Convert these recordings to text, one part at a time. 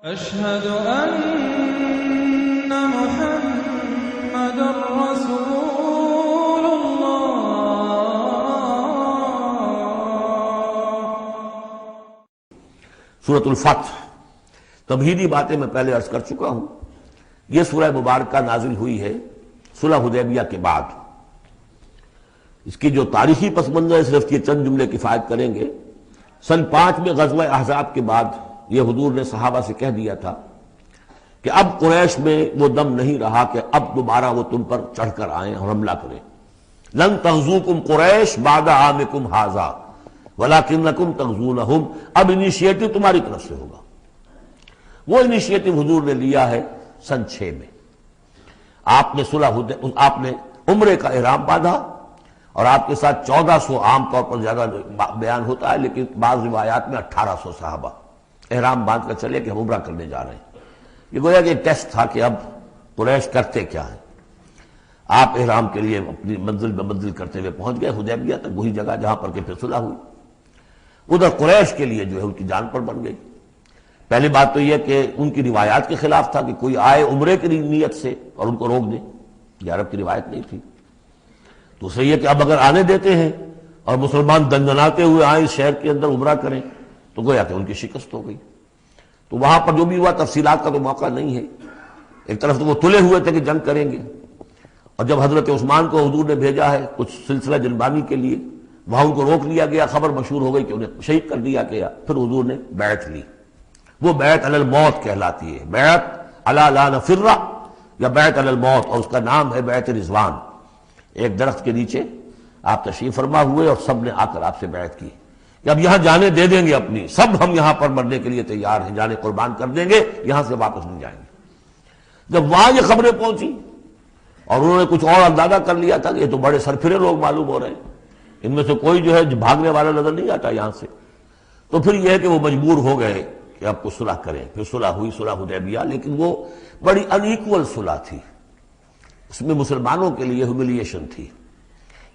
أشهد أن محمد رسول الله۔ سورۃ الفتح تمہیدی باتیں میں پہلے عرض کر چکا ہوں۔ یہ سورہ مبارکہ نازل ہوئی ہے صلح حدیبیہ کے بعد۔ اس کی جو تاریخی پس منظر ہے صرف یہ چند جملے کفایت کریں گے۔ سن 5 میں غزوہ احزاب کے بعد یہ حضور نے صحابہ سے کہہ دیا تھا کہ اب قریش میں وہ دم نہیں رہا کہ اب دوبارہ وہ تم پر چڑھ کر آئیں اور حملہ کریں۔ لن تغزوکم قریش بعد عامکم ھذا ولکنکم تغزونہم۔ اب انیشیٹو تمہاری طرف سے ہوگا۔ وہ انیشیٹو حضور نے لیا ہے سن 6 میں۔ آپ نے عمرے کا احرام باندھا اور آپ کے ساتھ 1400، عام طور پر زیادہ بیان ہوتا ہے لیکن بعض روایات میں 1800 صحابہ احرام باندھ کر چلے کہ ہم عمرہ کرنے جا رہے ہیں۔ یہ گویا کہ ایک ٹیسٹ تھا کہ اب قریش کرتے کیا ہیں۔ آپ احرام کے لیے اپنی منزل بے منزل کرتے ہوئے پہنچ گئے حدیبیہ تک، وہی جگہ جہاں پر کہ پھر صلح ہوئی۔ ادھر قریش کے لیے جو ہے ان کی جان پر بن گئی۔ پہلی بات تو یہ کہ ان کی روایات کے خلاف تھا کہ کوئی آئے عمرے کی نیت سے اور ان کو روک دے، یہ عرب کی روایت نہیں تھی۔ دوسرے یہ کہ اب اگر آنے دیتے ہیں اور مسلمان دندناتے ہوئے آئیں اس شہر کے اندر عمرہ کریں تو گویا کہ ان کی شکست ہو گئی۔ تو وہاں پر جو بھی ہوا تفصیلات کا تو موقع نہیں ہے۔ ایک طرف تو وہ تلے ہوئے تھے کہ جنگ کریں گے، اور جب حضرت عثمان کو حضور نے بھیجا ہے کچھ سلسلہ جنبانی کے لیے، وہاں ان کو روک لیا گیا، خبر مشہور ہو گئی کہ انہیں شہید کر دیا گیا۔ پھر حضور نے بیعت لی، وہ بیعت علی الموت کہلاتی ہے، بیعت علی لا نفر یا بیعت علی الموت، اور اس کا نام ہے بیعت رضوان۔ ایک درخت کے نیچے آپ تشریف فرما ہوئے اور سب نے آ کر آپ سے بیعت کی کہ اب یہاں جانے دے دیں گے اپنی، سب ہم یہاں پر مرنے کے لیے تیار ہیں، جانے قربان کر دیں گے، یہاں سے واپس نہیں جائیں گے۔ جب وہاں یہ خبریں پہنچی اور انہوں نے کچھ اور اندازہ کر لیا تھا کہ یہ تو بڑے سرفرے لوگ معلوم ہو رہے ہیں، ان میں سے کوئی جو ہے بھاگنے والا نظر نہیں آتا یہاں سے، تو پھر یہ ہے کہ وہ مجبور ہو گئے کہ اب کچھ صلح کریں۔ پھر صلح ہوئی، صلح حدیبیہ، لیکن وہ بڑی ان ایکول صلح تھی، اس میں مسلمانوں کے لیے ہیوملیشن تھی،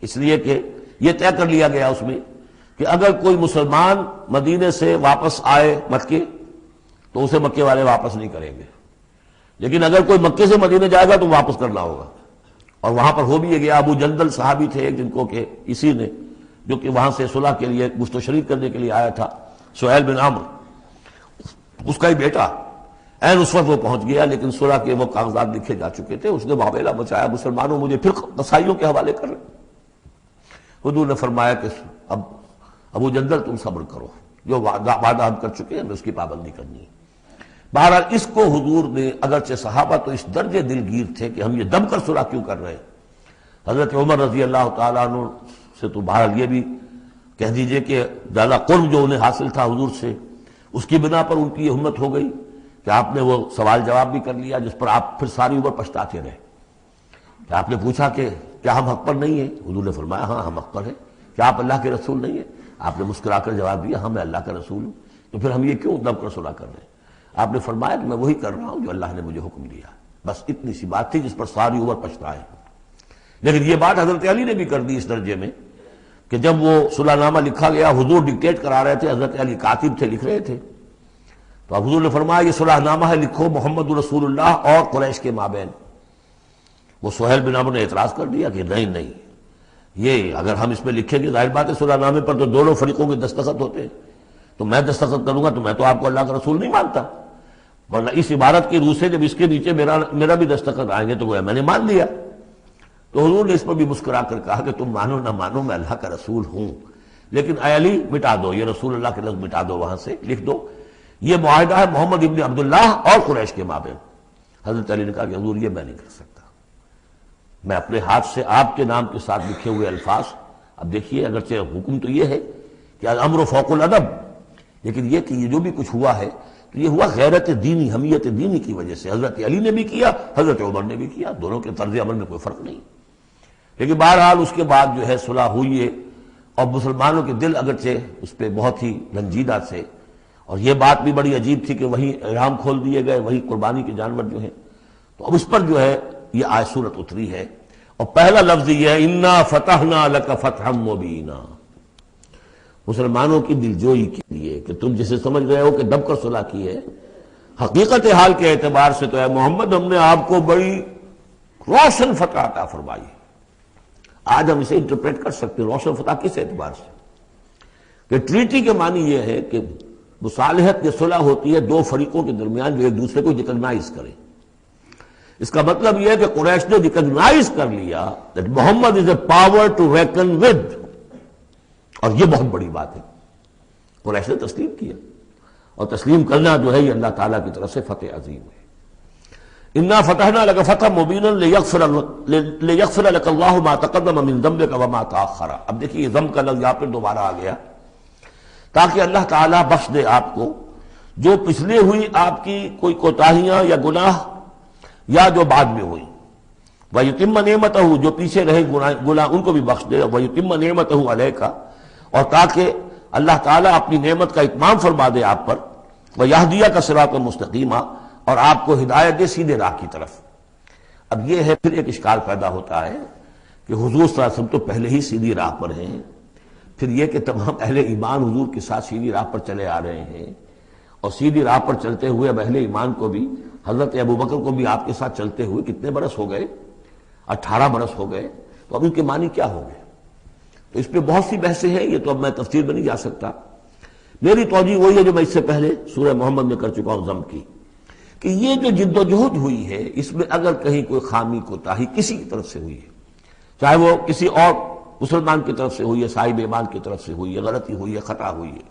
اس لیے کہ یہ طے کر لیا گیا اس میں کہ اگر کوئی مسلمان مدینے سے واپس آئے مکے تو اسے مکے والے واپس نہیں کریں گے، لیکن اگر کوئی مکے سے مدینے جائے گا تو واپس کرنا ہوگا۔ اور وہاں پر ہو بھی یہ گیا۔ ابو جندل صحابی تھے جن کو کہ اسی نے، جو کہ وہاں سے صلح کے لیے گفت و شریک کرنے کے لیے آیا تھا، سہیل بن عمرو، اس کا ہی بیٹا عین اس وقت وہ پہنچ گیا، لیکن صلح کے وہ کاغذات لکھے جا چکے تھے۔ اس نے معاملہ بچایا، مسلمانوں مجھے پھر قصائیوں کے حوالے کر رہے۔ حضور نے فرمایا کہ اب ابو جندل تم صبر کرو، جو وعدہ ہم کر چکے ہیں ہمیں اس کی پابندی کرنی ہے۔ بہرحال اس کو حضور نے، اگرچہ صحابہ تو اس درجے دلگیر تھے کہ ہم یہ دم کر صلح کیوں کر رہے ہیں، حضرت عمر رضی اللہ تعالیٰ عنہ سے تو بہرحال یہ بھی کہہ دیجئے کہ زیادہ قرب جو انہیں حاصل تھا حضور سے، اس کی بنا پر ان کی یہ ہمت ہو گئی کہ آپ نے وہ سوال جواب بھی کر لیا جس پر آپ پھر ساری عمر پچھتاتے رہے۔ کہ آپ نے پوچھا کہ کیا ہم حق پر نہیں ہیں؟ حضور نے فرمایا ہاں ہم حق پر ہیں۔ کیا آپ اللہ کے رسول نہیں ہیں؟ آپ نے مسکرا کر جواب دیا ہاں میں اللہ کا رسول ہوں۔ تو پھر ہم یہ کیوں دم کر صلح کر رہے ہیں؟ آپ نے فرمایا کہ میں وہی کر رہا ہوں جو اللہ نے مجھے حکم دیا۔ بس اتنی سی بات تھی جس پر ساری عمر پچھتائے۔ لیکن یہ بات حضرت علی نے بھی کر دی اس درجے میں کہ جب وہ صلح نامہ لکھا گیا، حضور ڈکٹیٹ کرا رہے تھے، حضرت علی کاتب تھے، لکھ رہے تھے، تو اب حضور نے فرمایا یہ صلح نامہ ہے، لکھو محمد رسول اللہ اور قریش کے مابین۔ وہ سہیل بن عمرو نے اعتراض کر دیا کہ نہیں، یہ اگر ہم اس میں لکھیں گے ظاہر بات ہے صلح نامے پر تو دونوں فریقوں کے دستخط ہوتے ہیں، تو میں دستخط کروں گا تو میں تو آپ کو اللہ کا رسول نہیں مانتا، ورنہ اس عبارت کی روح سے جب اس کے نیچے میرا بھی دستخط آئیں گے تو گویا میں نے مان لیا۔ تو حضور نے اس پر بھی مسکرا کر کہا کہ تم مانو نہ مانو میں اللہ کا رسول ہوں، لیکن اے علی مٹا دو یہ رسول اللہ کے لفظ، مٹا دو، وہاں سے لکھ دو یہ معاہدہ ہے محمد ابن عبداللہ اور قریش کے مابین۔ حضرت علی نے کہا کہ حضور یہ میں نہیں کر سکتا، میں اپنے ہاتھ سے آپ کے نام کے ساتھ لکھے ہوئے الفاظ، اب دیکھیے اگرچہ حکم تو یہ ہے کہ الامر فوق الادب، لیکن یہ کہ یہ جو بھی کچھ ہوا ہے تو یہ ہوا غیرت دینی، حمیت دینی کی وجہ سے۔ حضرت علی نے بھی کیا، حضرت عمر نے بھی کیا، دونوں کے طرز عمل میں کوئی فرق نہیں۔ لیکن بہرحال اس کے بعد جو ہے صلح ہوئی ہے، اور مسلمانوں کے دل اگرچہ اس پہ بہت ہی رنجیدہ تھے، اور یہ بات بھی بڑی عجیب تھی کہ وہیں احرام کھول دیے گئے، وہیں قربانی کے جانور جو ہیں، تو اب اس پر جو ہے یہ آیت سورت اتری ہے، اور پہلا لفظ یہ ہے انا فتحنا لک فتحا مبینا، مسلمانوں کی دلجوئی کے لیے کہ تم جسے سمجھ رہے ہو کہ دب کر صلح کی ہے، حقیقت حال کے اعتبار سے تو اے محمد ہم نے آپ کو بڑی روشن فتح عطا فرمائی ہے۔ آج ہم اسے انٹرپریٹ کر سکتے ہیں روشن فتح کس اعتبار سے کہ ٹریٹی کے معنی یہ ہے کہ مصالحت کی صلح ہوتی ہے دو فریقوں کے درمیان جو ایک دوسرے کو ریکگنائز کریں۔ اس کا مطلب یہ ہے کہ قریش نے ریکگنائز کر لیا that Muhammad is a power to reckon with, اور یہ بہت بڑی بات ہے۔ قریش نے تسلیم کیا، اور تسلیم کرنا جو ہے یہ اللہ تعالیٰ کی طرف سے فتح عظیم ہے۔ انا فتحنا لك فتحا مبینا لیغفر لك اللہ ما تقدم من ذنبك وما تاخر۔ اب دیکھیے یہ ذنب کا لفظ یہاں پہ دوبارہ آ گیا تاکہ اللہ تعالیٰ بخش دے آپ کو جو پچھلے ہوئی آپ کی کوئی کوتاہیاں یا گناہ یا جو بعد میں ہوئی، وَيُتِمَّ نِعْمَتَهُ جو پیچھے رہے گناہ ان کو بھی بخش دے، وَيُتِمَّ نِعْمَتَهُ عَلَيْكَ اور تاکہ اللہ تعالیٰ اپنی نعمت کا اتمام فرما دے آپ پر، وَيَهْدِيَكَ صِرَاطًا مُسْتَقِيمًا اور آپ کو ہدایت دے سیدھے راہ کی طرف۔ اب یہ ہے پھر ایک اشکال پیدا ہوتا ہے کہ حضور صلی اللہ علیہ وسلم تو پہلے ہی سیدھی راہ پر ہیں، پھر یہ کہ تمام اہل ایمان حضور کے ساتھ سیدھی راہ پر چلے آ رہے ہیں، اور سیدھی راہ پر چلتے ہوئے اب اہل ایمان کو بھی حضرت ابوبکر کو بھی آپ کے ساتھ چلتے ہوئے کتنے برس ہو گئے؟ 18 برس ہو گئے، تو اب ان کے معنی کیا ہو گئے؟ تو اس پہ بہت سی بحثیں ہیں، یہ تو اب میں تفصیل میں نہیں جا سکتا۔ میری توجہ وہی ہے جو میں اس سے پہلے سورہ محمد میں کر چکا ہوں ضم کی، کہ یہ جو جد و جہد ہوئی ہے اس میں اگر کہیں کوئی خامی کوتاہی کسی کی طرف سے ہوئی ہے، چاہے وہ کسی اور مسلمان کی طرف سے ہوئی ہے، صاحب ایمان کی طرف سے ہوئی ہے، غلطی ہوئی ہے، خطا ہوئی ہے،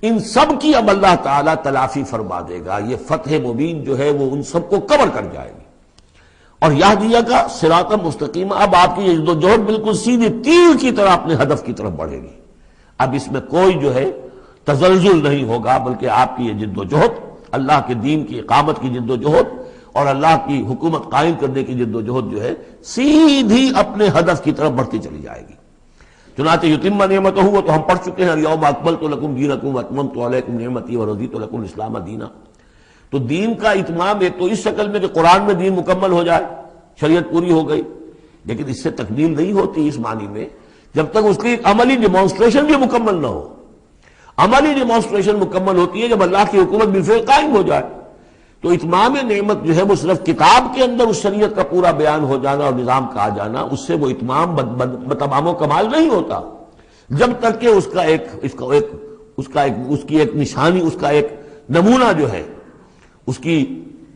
ان سب کی اب اللہ تعالیٰ تلافی فرما دے گا۔ یہ فتح مبین جو ہے وہ ان سب کو کور کر جائے گی، اور یہدیہ کا صراط مستقیم، اب آپ کی یہ جد و جہد بالکل سیدھی تیر کی طرح اپنے ہدف کی طرف بڑھے گی۔ اب اس میں کوئی جو ہے تزلزل نہیں ہوگا، بلکہ آپ کی یہ جد و جہد، اللہ کے دین کی اقامت کی جد و جہد اور اللہ کی حکومت قائم کرنے کی جد و جہد جو ہے سیدھی اپنے ہدف کی طرف بڑھتی چلی جائے گی۔ چنانچہ یتم نعمتہ وہ تو ہم پڑھ چکے ہیں، الیوم اکملت لکم دینکم واتممت علیکم نعمتی ورضیت لکم الاسلام دینا۔ تو دین کا اتمام ایک تو اس شکل میں کہ قرآن میں دین مکمل ہو جائے، شریعت پوری ہو گئی، لیکن اس سے تکمیل نہیں ہوتی اس معنی میں جب تک اس کی ایک عملی ڈیمانسٹریشن بھی مکمل نہ ہو۔ عملی ڈیمانسٹریشن مکمل ہوتی ہے جب اللہ کی حکومت بالفعل قائم ہو جائے۔ تو اتمام نعمت جو ہے وہ صرف کتاب کے اندر اس شریعت کا پورا بیان ہو جانا اور نظام کا آ جانا، اس سے وہ اتمام تمام و کمال نہیں ہوتا جب تک کہ اس کی ایک نشانی، اس کا ایک نمونہ جو ہے، اس کی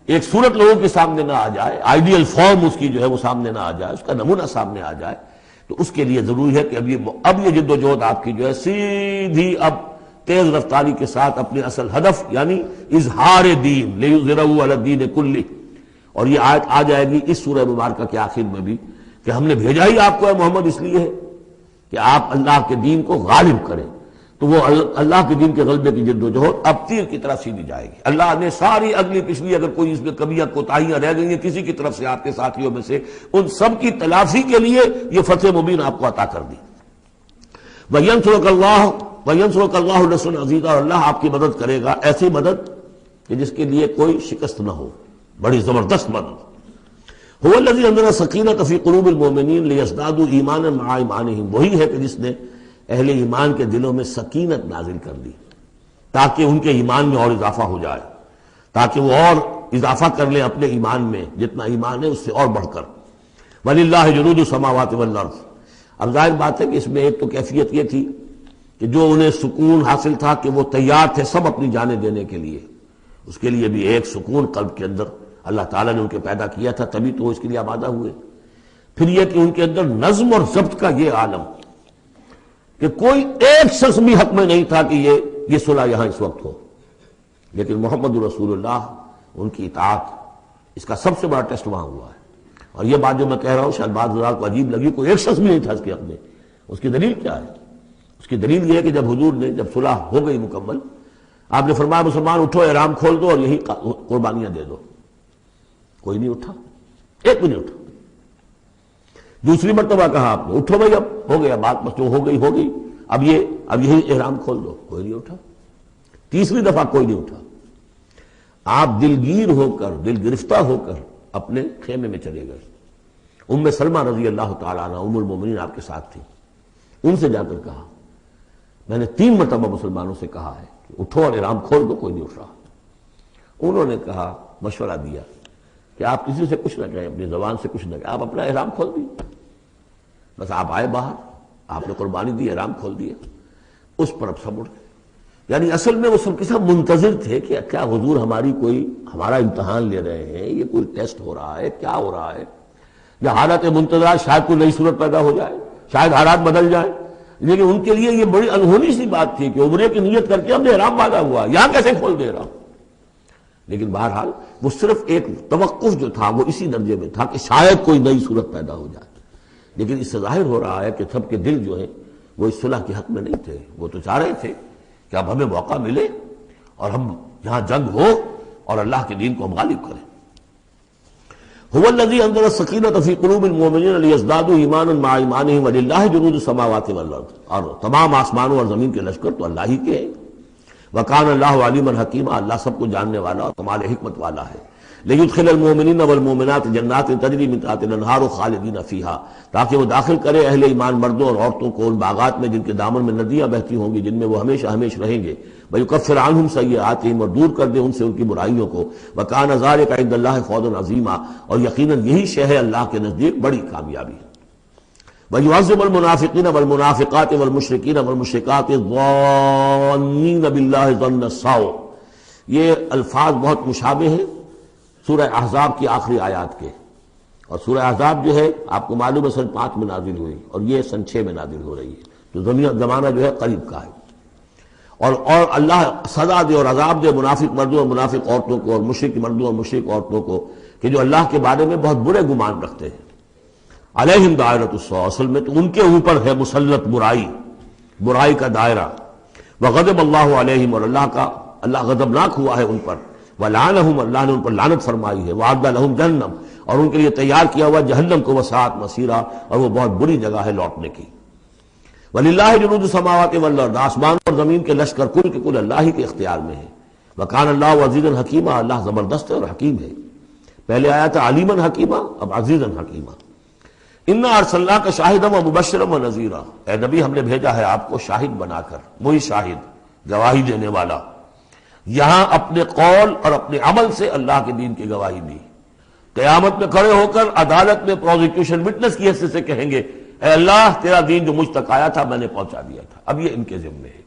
ایک صورت لوگوں کے سامنے نہ آ جائے، آئیڈیل فارم اس کی جو ہے وہ سامنے نہ آ جائے، اس کا نمونہ سامنے آ جائے۔ تو اس کے لیے ضروری ہے کہ اب یہ جد و جہد آپ کی جو ہے سیدھی اب تیز رفتاری کے ساتھ اپنے اصل ہدف یعنی اظہار دین لیظہرہ علی الدین کلہ، اور یہ آیت آ جائے گی اس سورہ مبارکہ کے آخر میں بھی کہ ہم نے بھیجا ہی آپ کو ہے محمد اس لیے ہے کہ آپ اللہ کے دین کو غالب کریں۔ تو وہ اللہ کے دین کے غلبے کی جد و جہد اب تیر کی طرح سیدھی جائے گی۔ اللہ نے ساری اگلی پچھلی اگر کوئی اس میں کمیاں کوتاہیاں رہ گئی ہیں کسی کی طرف سے آپ کے ساتھیوں میں سے، ان سب کی تلافی کے لیے یہ فتح مبین آپ کو عطا کر دی۔ وَيَنْصُرَكَ اللَّهُ نَصْرًا عَزِيزًا، اور اللہ آپ کی مدد کرے گا ایسی مدد کہ جس کے لیے کوئی شکست نہ ہو، بڑی زبردست مدد۔ هُوَ الَّذِي أَنزَلَ السَّكِينَةَ فِي قُلُوبِ الْمُؤْمِنِينَ لِيَزْدَادُوا إِيمَانًا مَعَ إِيمَانِهِمْ، وہی ہے کہ جس نے اہل ایمان کے دلوں میں سکینت نازل کر دی تاکہ ان کے ایمان میں اور اضافہ ہو جائے، تاکہ وہ اور اضافہ کر لیں اپنے ایمان میں، جتنا ایمان ہے اس سے اور بڑھ کر۔ وَلِلَّهِ جُنُودُ السَّمَاوَاتِ وَالْأَرْضِ۔ اب ظاہر بات ہے کہ اس میں ایک تو کیفیت یہ تھی کہ جو انہیں سکون حاصل تھا کہ وہ تیار تھے سب اپنی جانیں دینے کے لیے، اس کے لیے بھی ایک سکون قلب کے اندر اللہ تعالیٰ نے ان کے پیدا کیا تھا، تبھی تو وہ اس کے لیے آمادہ ہوئے۔ پھر یہ کہ ان کے اندر نظم اور ضبط کا یہ عالم کہ کوئی ایک شخص بھی حق میں نہیں تھا کہ یہ صلح یہاں اس وقت ہو، لیکن محمد رسول اللہ ان کی اطاعت، اس کا سب سے بڑا ٹیسٹ وہاں ہوا ہے۔ اور یہ بات جو میں کہہ رہا ہوں شاید بعض حضرات کو عجیب لگی، کوئی ایک شخص بھی نہیں تھا اس کے حق میں۔ اس کی دلیل کیا ہے؟ اس کی دلیل یہ ہے کہ جب حضور نے جب صلح ہو گئی مکمل، آپ نے فرمایا مسلمان اٹھو، احرام کھول دو اور یہی قربانیاں دے دو۔ کوئی نہیں اٹھا، ایک بھی نہیں اٹھا۔ دوسری مرتبہ کہا آپ نے اٹھو بھائی، اب ہو گیا بات، بس جو ہو گئی، اب یہی احرام کھول دو، کوئی نہیں اٹھا۔ تیسری دفعہ کوئی نہیں اٹھا۔ آپ دلگیر ہو کر، دل گرفتہ ہو کر اپنے خیمے میں چلے گئے۔ ام سلمہ رضی اللہ تعالیٰ عنہ ام المومنین آپ کے ساتھ تھی، ان سے جا کر کہا میں نے 3 مرتبہ مسلمانوں سے کہا ہے کہ اٹھو اور احرام کھول دو، کوئی نہیں اٹھ رہا۔ انہوں نے کہا، مشورہ دیا کہ آپ کسی سے کچھ نہ کہیں، اپنی زبان سے کچھ نہ کہیں، آپ اپنا احرام کھول دیجیے، بس آپ آئے باہر، آپ نے قربانی دی، احرام کھول دیا، اس پر اب سب اٹھ گئے۔ یعنی اصل میں وہ سب کے سب منتظر تھے کہ کیا حضور ہمارا امتحان لے رہے ہیں، یہ کوئی ٹیسٹ ہو رہا ہے، کیا ہو رہا ہے، یا حالت منتظرات شاید کوئی نئی صورت پیدا ہو جائے، شاید حالات بدل جائیں۔ لیکن ان کے لیے یہ بڑی انہونی سی بات تھی کہ عمرے کی نیت کر کے ہم نے احرام باندھا ہوا، یہاں کیسے کھول دے رہا ہوں۔ لیکن بہرحال وہ صرف ایک توقف جو تھا وہ اسی درجے میں تھا کہ شاید کوئی نئی صورت پیدا ہو جائے، لیکن اس سے ظاہر ہو رہا ہے کہ سب کے دل جو ہیں وہ اس صلح کے حق میں نہیں تھے۔ وہ تو چاہ رہے تھے کہ اب ہمیں موقع ملے اور ہم یہاں جنگ ہو اور اللہ کے دین کو ہم غالب کریں۔ هو الذي انزل السکینۃ فی قلوب المؤمنین لیزدادوا ایمانا مع ایمانہم وللہ جنود السماوات والارض، اور تمام آسمانوں اور زمین کے لشکر تو اللہ ہی کے ہیں۔ وکان اللہ علیما حکیما، اللہ سب کو جاننے والا اور کمال حکمت والا ہے۔ لیدخل المؤمنین والمؤمنات جنات تجری من تحتها الانہار خالدین فیہا، تاکہ وہ داخل کرے اہل ایمان مردوں اور عورتوں کو ان باغات میں جن کے دامن میں ندیاں بہتی ہوں گی، جن میں وہ ہمیشہ ہمیشہ رہیں گے۔ ویکفر عنہم سیئاتہم، اور دور کر دے ان سے ان کی برائیوں کو۔ وکان ذلک عند اللہ فوزا عظیما، اور یقیناً یہی شے ہے اللہ کے نزدیک بڑی کامیابی۔ وَيُعَذِّبُ الْمُنَافِقِينَ وَالْمُنَافِقَاتِ وَالْمُشْرِكِينَ وَالْمُشْرِكَاتِ الظَّانِّينَ بِاللَّهِ ظَنَّ السَّوْءِ، یہ الفاظ بہت مشابہ ہیں سورہ احزاب کی آخری آیات کے، اور سورہ احزاب جو ہے آپ کو معلوم ہے سن 5 میں نازل ہوئی، اور یہ سن 6 میں نازل ہو رہی ہے، تو زمانہ جو ہے قریب کا ہے۔ اور اللہ سزا دے اور عذاب دے منافق مردوں اور منافق عورتوں کو، اور مشرک مردوں اور مشرک عورتوں کو، کہ جو اللہ کے بارے میں بہت برے گمان رکھتے ہیں۔ علیہم دائرۃ السوء، اصل میں تو ان کے اوپر ہے مسلط برائی کا دائرہ۔ وغضب اللہ علیہم، اور اللہ غضبناک ہوا ہے ان پر۔ ولعنہم، اللہ نے ان پر لعنت فرمائی ہے۔ وعد لہم جہنم، اور ان کے لیے تیار کیا ہوا جہنم کو وسعت مصیرا، اور وہ بہت بری جگہ ہے لوٹنے کی۔ وللہ جنود السماوات والارض، آسمان اور زمین کے لشکر کل کے کل اللہ ہی کے اختیار میں ہے۔ وکان اللہ عزیزا حکیما، اللہ زبردست ہے اور حکیم ہے۔ پہلے آیا تھا علیما حکیما، اب عزیزا حکیما۔ انا ارسلناک شاہدا ومبشرا ونذیرا، اے نبی ہم نے بھیجا ہے آپ کو شاہد بنا کر، وہی شاہد، گواہی دینے والا۔ یہاں اپنے قول اور اپنے عمل سے اللہ کے دین کی گواہی دی۔ قیامت میں کھڑے ہو کر عدالت میں پروزیکیوشن وٹنس کی حیثیت سے کہیں گے اے اللہ تیرا دین جو مجھ تک آیا تھا میں نے پہنچا دیا تھا، اب یہ ان کے ذمے ہے۔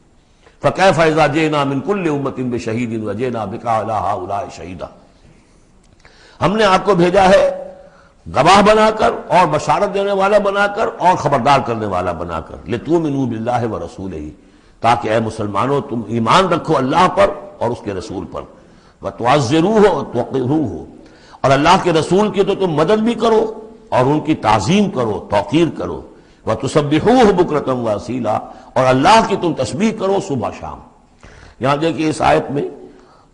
فکیف اذا جئنا من کل امۃ بشہید وجئنا بک علی ہؤلاء شہیدا، ہم نے آپ کو بھیجا ہے گواہ بنا کر اور بشارت دینے والا بنا کر اور خبردار کرنے والا بنا کر، لتؤمنوا باللہ ورسولہ، تاکہ اے مسلمانوں تم ایمان رکھو اللہ پر اور اس کے رسول پر، وتعزروہ وتوقروہ، اور اللہ کے رسول کی تو تم مدد بھی کرو اور ان کی تعظیم کرو، توقیر کرو، وتسبحوہ بکرۃ واصیلا، اور اللہ کی تم تسبیح کرو صبح شام۔ یہاں دیکھیے اس آیت میں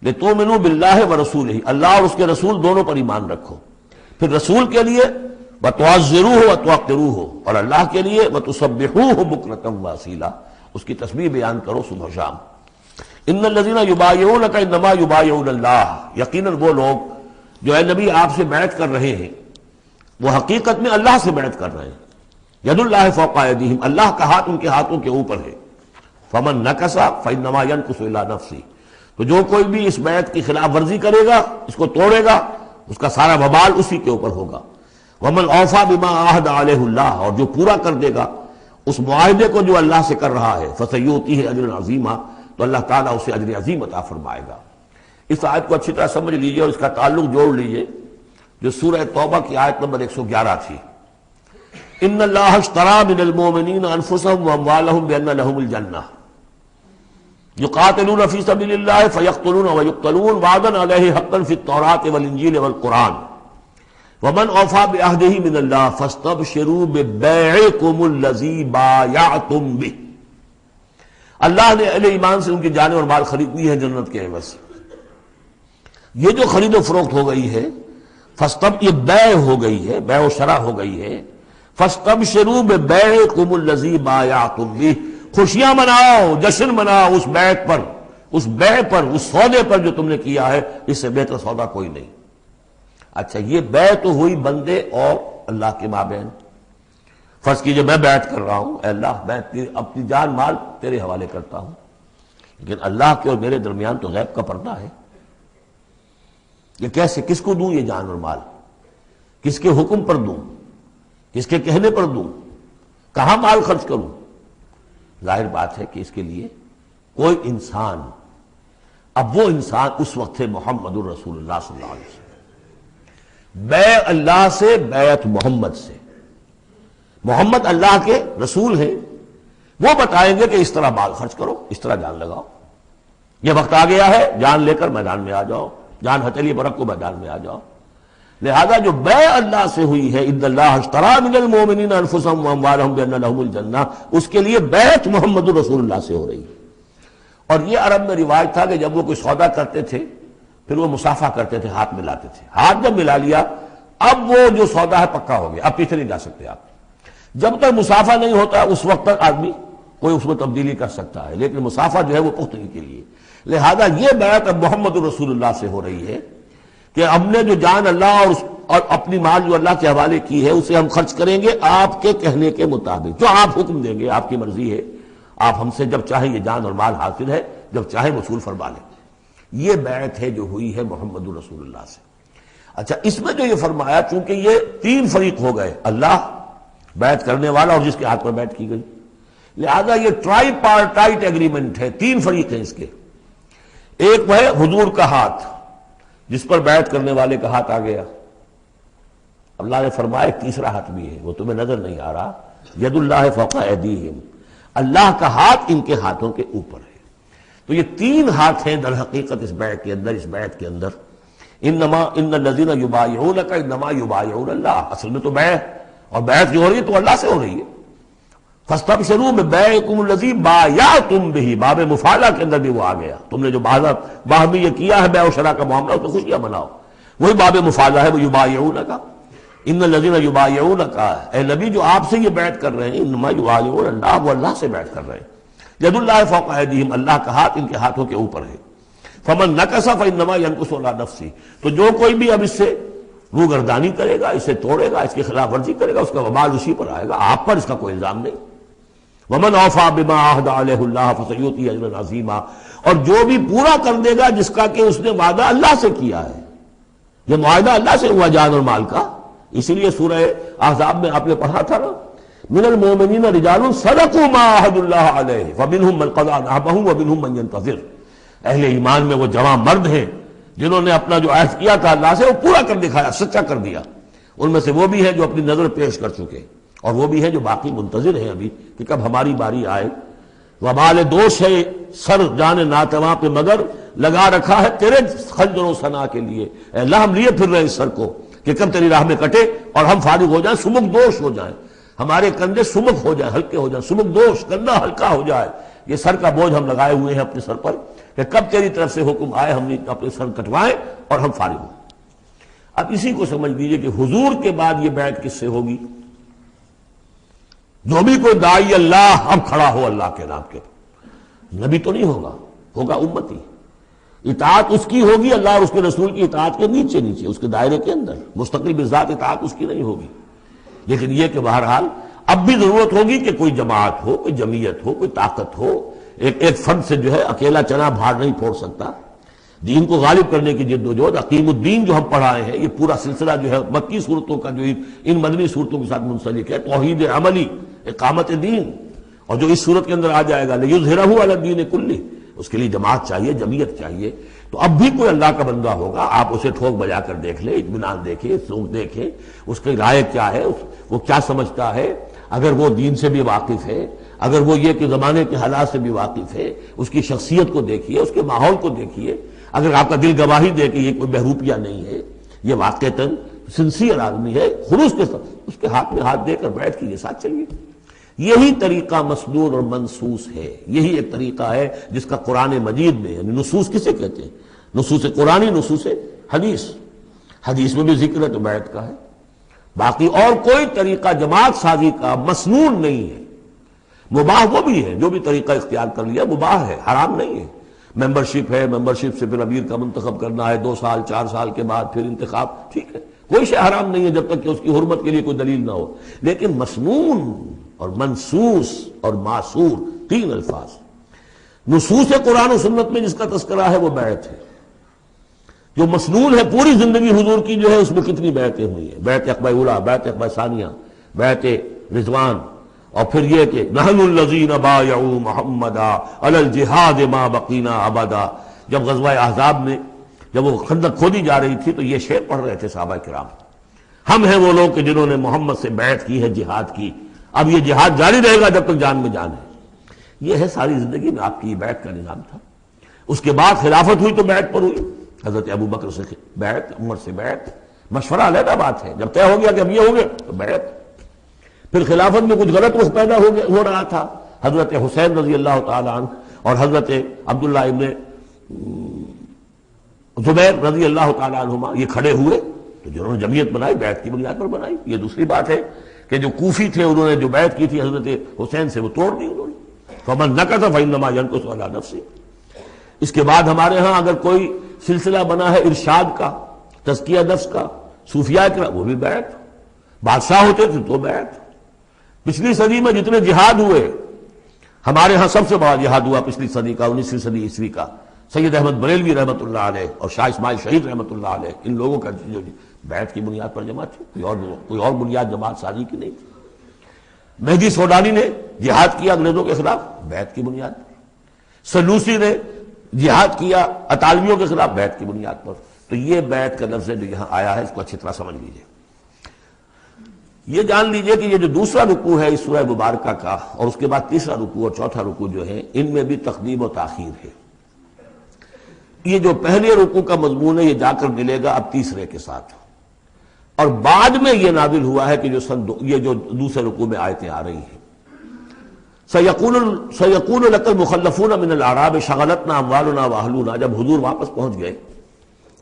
لتؤمنوا باللہ ورسولہ، اللہ اور اس کے رسول دونوں پر ایمان رکھو، پھر رسول کے لیے وتعزروہ وتوقروہ، اور اللہ کے لیے وتسبحوہ بکرۃ واصیلا، اس کی تسبیح بیان کرو صبح شام۔ ان الذین یبایعونک انما یبایعون اللہ، یقیناً وہ لوگ جو اے نبی آپ سے بیعت کر رہے ہیں وہ حقیقت میں اللہ سے بیعت کر رہے ہیں۔ ید اللہ فوق ایدیہم، اللہ کا ہاتھ ان کے ہاتھوں کے اوپر ہے۔ فمن نکث فانما ینکث الی نفسہ، تو جو کوئی بھی اس بیعت کی خلاف ورزی کرے گا، اس کو توڑے گا، اس کا سارا وبال اسی کے اوپر ہوگا۔ ومن اوفی بما عاہد علیہ اللہ، اور جو پورا کر دے گا اس معاہدے کو جو اللہ سے کر رہا ہے، فسیؤتیہ اجرا عظیما، تو اللہ تعالیٰ اسے اجر عظیم عطا فرمائے گا۔ اس آیت کو اچھی طرح سمجھ لیجئے اور اس کا تعلق جوڑ لیجئے جو سورہ توبہ کی آیت نمبر 111 تھی۔ ان اللہ اشترى من المؤمنین انفسهم واموالهم بان لهم الجنہ یقاتلون فی سبیل اللہ فیقتلون ویقتلون وعدا علیہ حقا فی التوراۃ والانجیل والقرآن ومن اوفی بعہدہ من اللہ فاستبشروا ببیعکم الذی بایعتم بہ، اللہ نے اہل ایمان سے ان کی جانیں اور مال خرید لی ہے جنت کے عوض سے۔ یہ جو خرید و فروخت ہو گئی ہے یہ بیع ہو گئی ہے، بیع و شرع ہو گئی ہے۔ فاستبشروا ببیعکم الذی بایعتم بہ، خوشیاں مناؤ، جشن مناؤ اس بیعت پر، اس بیع پر، اس سودے پر جو تم نے کیا ہے، اس سے بہتر سودا کوئی نہیں۔ اچھا یہ بیع تو ہوئی بندے اور اللہ کے مابین۔ فرض کیجئے میں بیعت کر رہا ہوں، اے اللہ میں اپنی جان مال تیرے حوالے کرتا ہوں، لیکن اللہ کے اور میرے درمیان تو غیب کا پردہ ہے۔ یہ کیسے، کس کو دوں یہ جان اور مال، کس کے حکم پر دوں، کس کے کہنے پر دوں، کہاں مال خرچ کروں؟ ظاہر بات ہے کہ اس کے لیے کوئی انسان، اب وہ انسان اس وقت ہے محمد الرسول اللہ صلی اللہ علیہ وسلم، بیع اللہ سے، بیعت محمد سے۔ محمد اللہ کے رسول ہیں، وہ بتائیں گے کہ اس طرح مال خرچ کرو، اس طرح جان لگاؤ، یہ وقت آ گیا ہے جان لے کر میدان میں آ جاؤ، جان ہتھیلی پر رکھو میدان میں آ جاؤ۔ لہذا جو بیع اللہ سے ہوئی ہے، ان اللہ اشتری من المؤمنین انفسهم واموالهم بان لهم الجنہ، اس کے لیے بیعت محمد الرسول اللہ سے ہو رہی ہے۔ اور یہ عرب میں رواج تھا کہ جب وہ کوئی سودا کرتے تھے پھر وہ مصافحہ کرتے تھے، ہاتھ ملاتے تھے، ہاتھ جب ملا لیا اب وہ جو سودا ہے پکا ہو گیا، اب پیچھے نہیں جا سکتے آپ۔ جب تک مصافحہ نہیں ہوتا اس وقت تک آدمی کوئی اس میں تبدیلی کر سکتا ہے، لیکن مصافحہ جو ہے وہ پختگی کے لیے۔ لہذا یہ بیعت اب محمد رسول اللہ سے ہو رہی ہے کہ ہم نے جو جان اللہ اور اپنی مال جو اللہ کے حوالے کی ہے اسے ہم خرچ کریں گے آپ کے کہنے کے مطابق، جو آپ حکم دیں گے، آپ کی مرضی ہے، آپ ہم سے جب چاہیں یہ جان اور مال حاصل ہے، جب چاہیں وصول فرما لیں۔ یہ بیعت ہے جو ہوئی ہے محمد رسول اللہ سے۔ اچھا، اس میں جو یہ فرمایا، چونکہ یہ تین فریق ہو گئے، اللہ، بیعت کرنے والا اور جس کے ہاتھ پر بیعت کی گئی، لہذا یہ ٹرائی پارٹائٹ ایگریمنٹ ہے، تین فریق ہیں اس کے۔ ایک وہ ہے حضور کا ہاتھ، جس پر بیعت کرنے والے کا ہاتھ آ گیا۔ اللہ نے فرمایا ایک تیسرا ہاتھ بھی ہے، وہ تمہیں نظر نہیں آ رہا، ید اللہ فوق ایدیہم، اللہ کا ہاتھ ان کے ہاتھوں کے اوپر ہے۔ تو یہ تین ہاتھ ہیں در حقیقت اس بیعت کے اندر، اس بیعت کے اندر۔ ان الذین یبایعونک انما یبایعون اللہ، اصل میں تو بیع اور بیعت جو ہو رہی ہے تو اللہ سے ہو رہی ہے۔ فاستبشروا ببیعکم الذی بایعتم بہ، باب مفاعلہ کے اندر بھی وہ آ گیا، تم نے جو باہمی یہ کیا ہے بیع و شراء کا معاملہ، اس میں خوشیاں مناؤ، وہی باب مفاعلہ ہے، وہ یبایعونک۔ ان الذین یبایعونک، اے نبی جو آپ سے یہ بیعت کر رہے ہیں، انما یبایعون اللہ، وہ اللہ سے بیعت کر رہے ہیں۔ ید اللہ فوق ایدیہم، اللہ کا ہاتھ ان کے ہاتھوں کے اوپر ہے۔ فمن نکث فانما ینکث علی نفسہ، تو جو کوئی بھی اب اس سے روگردانی کرے گا، اسے توڑے گا، اس کی خلاف ورزی کرے گا، اس کا وبال اسی پر آئے گا، آپ پر اس کا کوئی الزام نہیں۔ ومن اوفی بما عہد علیہ اللہ فسیؤتی اجرا عظیما، اور جو بھی پورا کر دے گا جس کا کہ اس نے وعدہ اللہ سے کیا ہے، یہ معاہدہ اللہ سے ہوا جان اور مال کا۔ اسی لیے سورہ احزاب میں آپ نے پڑھا تھا نا، من المؤمنین رجال صدقوا ما عہد اللہ علیہ فمنہم من قضی نحبہ ومنہم من ینتظر۔ اہل ایمان میں وہ جوان مرد ہیں جنہوں نے اپنا جو عہد کیا تھا اللہ سے وہ پورا کر دکھایا، سچا کر دیا۔ ان میں سے وہ بھی ہیں جو اپنی نظر پیش کر چکے، اور وہ بھی ہیں جو باقی منتظر ہیں ابھی کہ کب ہماری باری آئے۔ وبال دوش ہے سر جان ناتواں پہ، مگر لگا رکھا ہے تیرے خنجر و ثنا کے لیے، اے اللہ ہم لیے پھر رہے اس سر کو کہ کب تیری راہ میں کٹے اور ہم فارغ ہو جائیں، سمک دوش ہو جائیں، ہمارے کندھے سمک ہو جائیں، ہلکے ہو جائیں، سمک دوش، کندھا ہلکا ہو جائے۔ یہ سر کا بوجھ ہم لگائے ہوئے ہیں اپنے سر پر کہ کب تیری طرف سے حکم آئے ہم اپنے سر کٹوائیں اور ہم فارغ ہوں۔ اب اسی کو سمجھ لیجئے کہ حضور کے بعد یہ بیعت کس سے ہوگی؟ جو بھی کوئی داعی اللہ اب کھڑا ہو اللہ کے نام کے، نبی تو نہیں ہوگا، ہوگا امتی۔ اطاعت اس کی ہوگی اللہ اور اس کے رسول کی اطاعت کے نیچے نیچے، اس کے دائرے کے اندر، مستقل بذات اطاعت اس کی نہیں ہوگی۔ لیکن یہ کہ بہرحال اب بھی ضرورت ہوگی کہ کوئی جماعت ہو، کوئی جمعیت ہو، کوئی طاقت ہو، ایک فرد سے جو ہے اکیلا چنا بھاڑ نہیں پھوڑ سکتا۔ دین کو غالب کرنے کی جد و جہد، عقیم الدین جو ہم پڑھائے ہیں، یہ پورا سلسلہ جو ہے مکی صورتوں کا جو ان مدنی صورتوں کے ساتھ منسلک ہے، توحید عملی، اقامت دین، اور جو اس صورت کے اندر آ جائے گا لیظہرہ علی الدین کلہ، اس کے لیے جماعت چاہیے، جمعیت چاہیے۔ تو اب بھی کوئی اللہ کا بندہ ہوگا، آپ اسے ٹھوک بجا کر دیکھ لیں، اطمینان دیکھیں، سوچ دیکھیں اس کی رائے کیا ہے، وہ کیا سمجھتا ہے، اگر وہ دین سے بھی واقف ہے، اگر وہ یہ کہ زمانے کے حالات سے بھی واقف ہے، اس کی شخصیت کو دیکھیے، اس کے ماحول کو دیکھیے، اگر آپ کا دل گواہی دے کہ یہ کوئی بہروپیہ نہیں ہے، یہ واقعتاً سنسیئر آدمی ہے، خلوص کے ساتھ اس کے ہاتھ میں ہاتھ دے کر بیٹھ کے یہ ساتھ چلیے۔ یہی طریقہ مسنون اور منصوص ہے، یہی ایک طریقہ ہے جس کا قرآن مجید میں، یعنی نصوص کسے کہتے ہیں؟ نصوص قرآنی، نصوص حدیث، حدیث میں بھی ذکر ہے تو بیعت کا ہے۔ باقی اور کوئی طریقہ جماعت سازی کا مسنون نہیں ہے، مباح وہ بھی ہے، جو بھی طریقہ اختیار کر لیا مباح ہے، حرام نہیں ہے۔ ممبرشپ ہے، ممبرشپ سے پھر امیر کا منتخب کرنا ہے، 2 سال 4 سال کے بعد پھر انتخاب، ٹھیک ہے، کوئی شے حرام نہیں ہے جب تک کہ اس کی حرمت کے لیے کوئی دلیل نہ ہو۔ لیکن مسنون اور منصوص اور معصور، 3 الفاظ۔ نصوص قرآن و سنت میں جس کا تذکرہ ہے وہ بیعت ہے، جو مسنون ہے پوری زندگی حضور کی جو ہے اس میں کتنی بیعتیں ہوئی ہیں، بیعت عقبہ اولیٰ، بیعت عقبہ ثانیہ، بیعت رضوان، اور پھر یہ کہ نحن الذین بایعوا محمدا علی الجہاد ما بقینا ابدا. جب غزوہ احزاب میں جب وہ خندق کھودی جا رہی تھی تو یہ شعر پڑھ رہے تھے صحابہ کرام، ہم ہیں وہ لوگ کہ جنہوں نے محمد سے بیعت کی ہے جہاد کی، اب یہ جہاد جاری رہے گا جب تک جان میں جان ہے. یہ ہے ساری زندگی میں آپ کی بیعت کا نظام تھا. اس کے بعد خلافت ہوئی تو بیعت پر ہوئی، حضرت ابو بکر سے بیعت، عمر سے بیعت، مشورہ علیحدہ بات ہے، جب طے ہو گیا کہ اب یہ ہو گیا تو بیعت. پھر خلافت میں کچھ غلط رخ پیدا ہو رہا تھا، حضرت حسین رضی اللہ تعالی عنہ اور حضرت عبداللہ ابن زبیر رضی اللہ تعالی عنہما یہ کھڑے ہوئے تو جنہوں نے جمعیت بنائی بیعت کی بنیاد پر بنائی. یہ دوسری بات ہے کہ جو کوفی تھے انہوں نے جو بیعت کی تھی حضرت حسین سے وہ توڑ دی انہوں نے. فمن نکث فانما ينکث علی نفسہ. اس کے بعد ہمارے ہاں اگر کوئی سلسلہ بنا ہے ارشاد کا، تزکیہ نفس کا، صوفیاء کا، وہ بھی بیعت. بادشاہ ہوتے تھے تو بیعت. پچھلی صدی میں جتنے جہاد ہوئے، ہمارے ہاں سب سے بڑا جہاد ہوا پچھلی صدی کا، 19ویں صدی عیسوی کا، سید احمد بریلوی رحمۃ اللہ علیہ اور شاہ اسماعیل شہید رحمۃ اللہ علیہ، ان لوگوں کا جو بیعت کی بنیاد پر جماعت تھی، کوئی اور بنیاد جماعت سازی کی نہیں تھی. مہدی سوڈانی نے جہاد کیا انگریزوں کے خلاف بیعت کی بنیاد پر، سنوسی نے جہاد کیا اطالویوں کے خلاف بیعت کی بنیاد پر. تو یہ بیعت کا لفظ جو یہاں آیا ہے اس کو اچھی طرح سمجھ لیجیے. یہ جان لیجئے کہ یہ جو دوسرا رکوع ہے اس سورہ مبارکہ کا، اور اس کے بعد تیسرا رکوع اور چوتھا رکوع جو ہے، ان میں بھی تقدیم و تاخیر ہے. یہ جو پہلے رکوع کا مضمون ہے یہ جا کر ملے گا اب تیسرے کے ساتھ، اور بعد میں یہ نازل ہوا ہے کہ یہ جو دوسرے رکوع میں آیتیں آ رہی ہیں. سَيَقُولُ لَكَ الْمُخَلَّفُونَ مِنَ الْأَعْرَابِ شَغَلَتْنَا أَمْوَالُنَا وَأَهْلُونَا. جب حضور واپس پہنچ گئے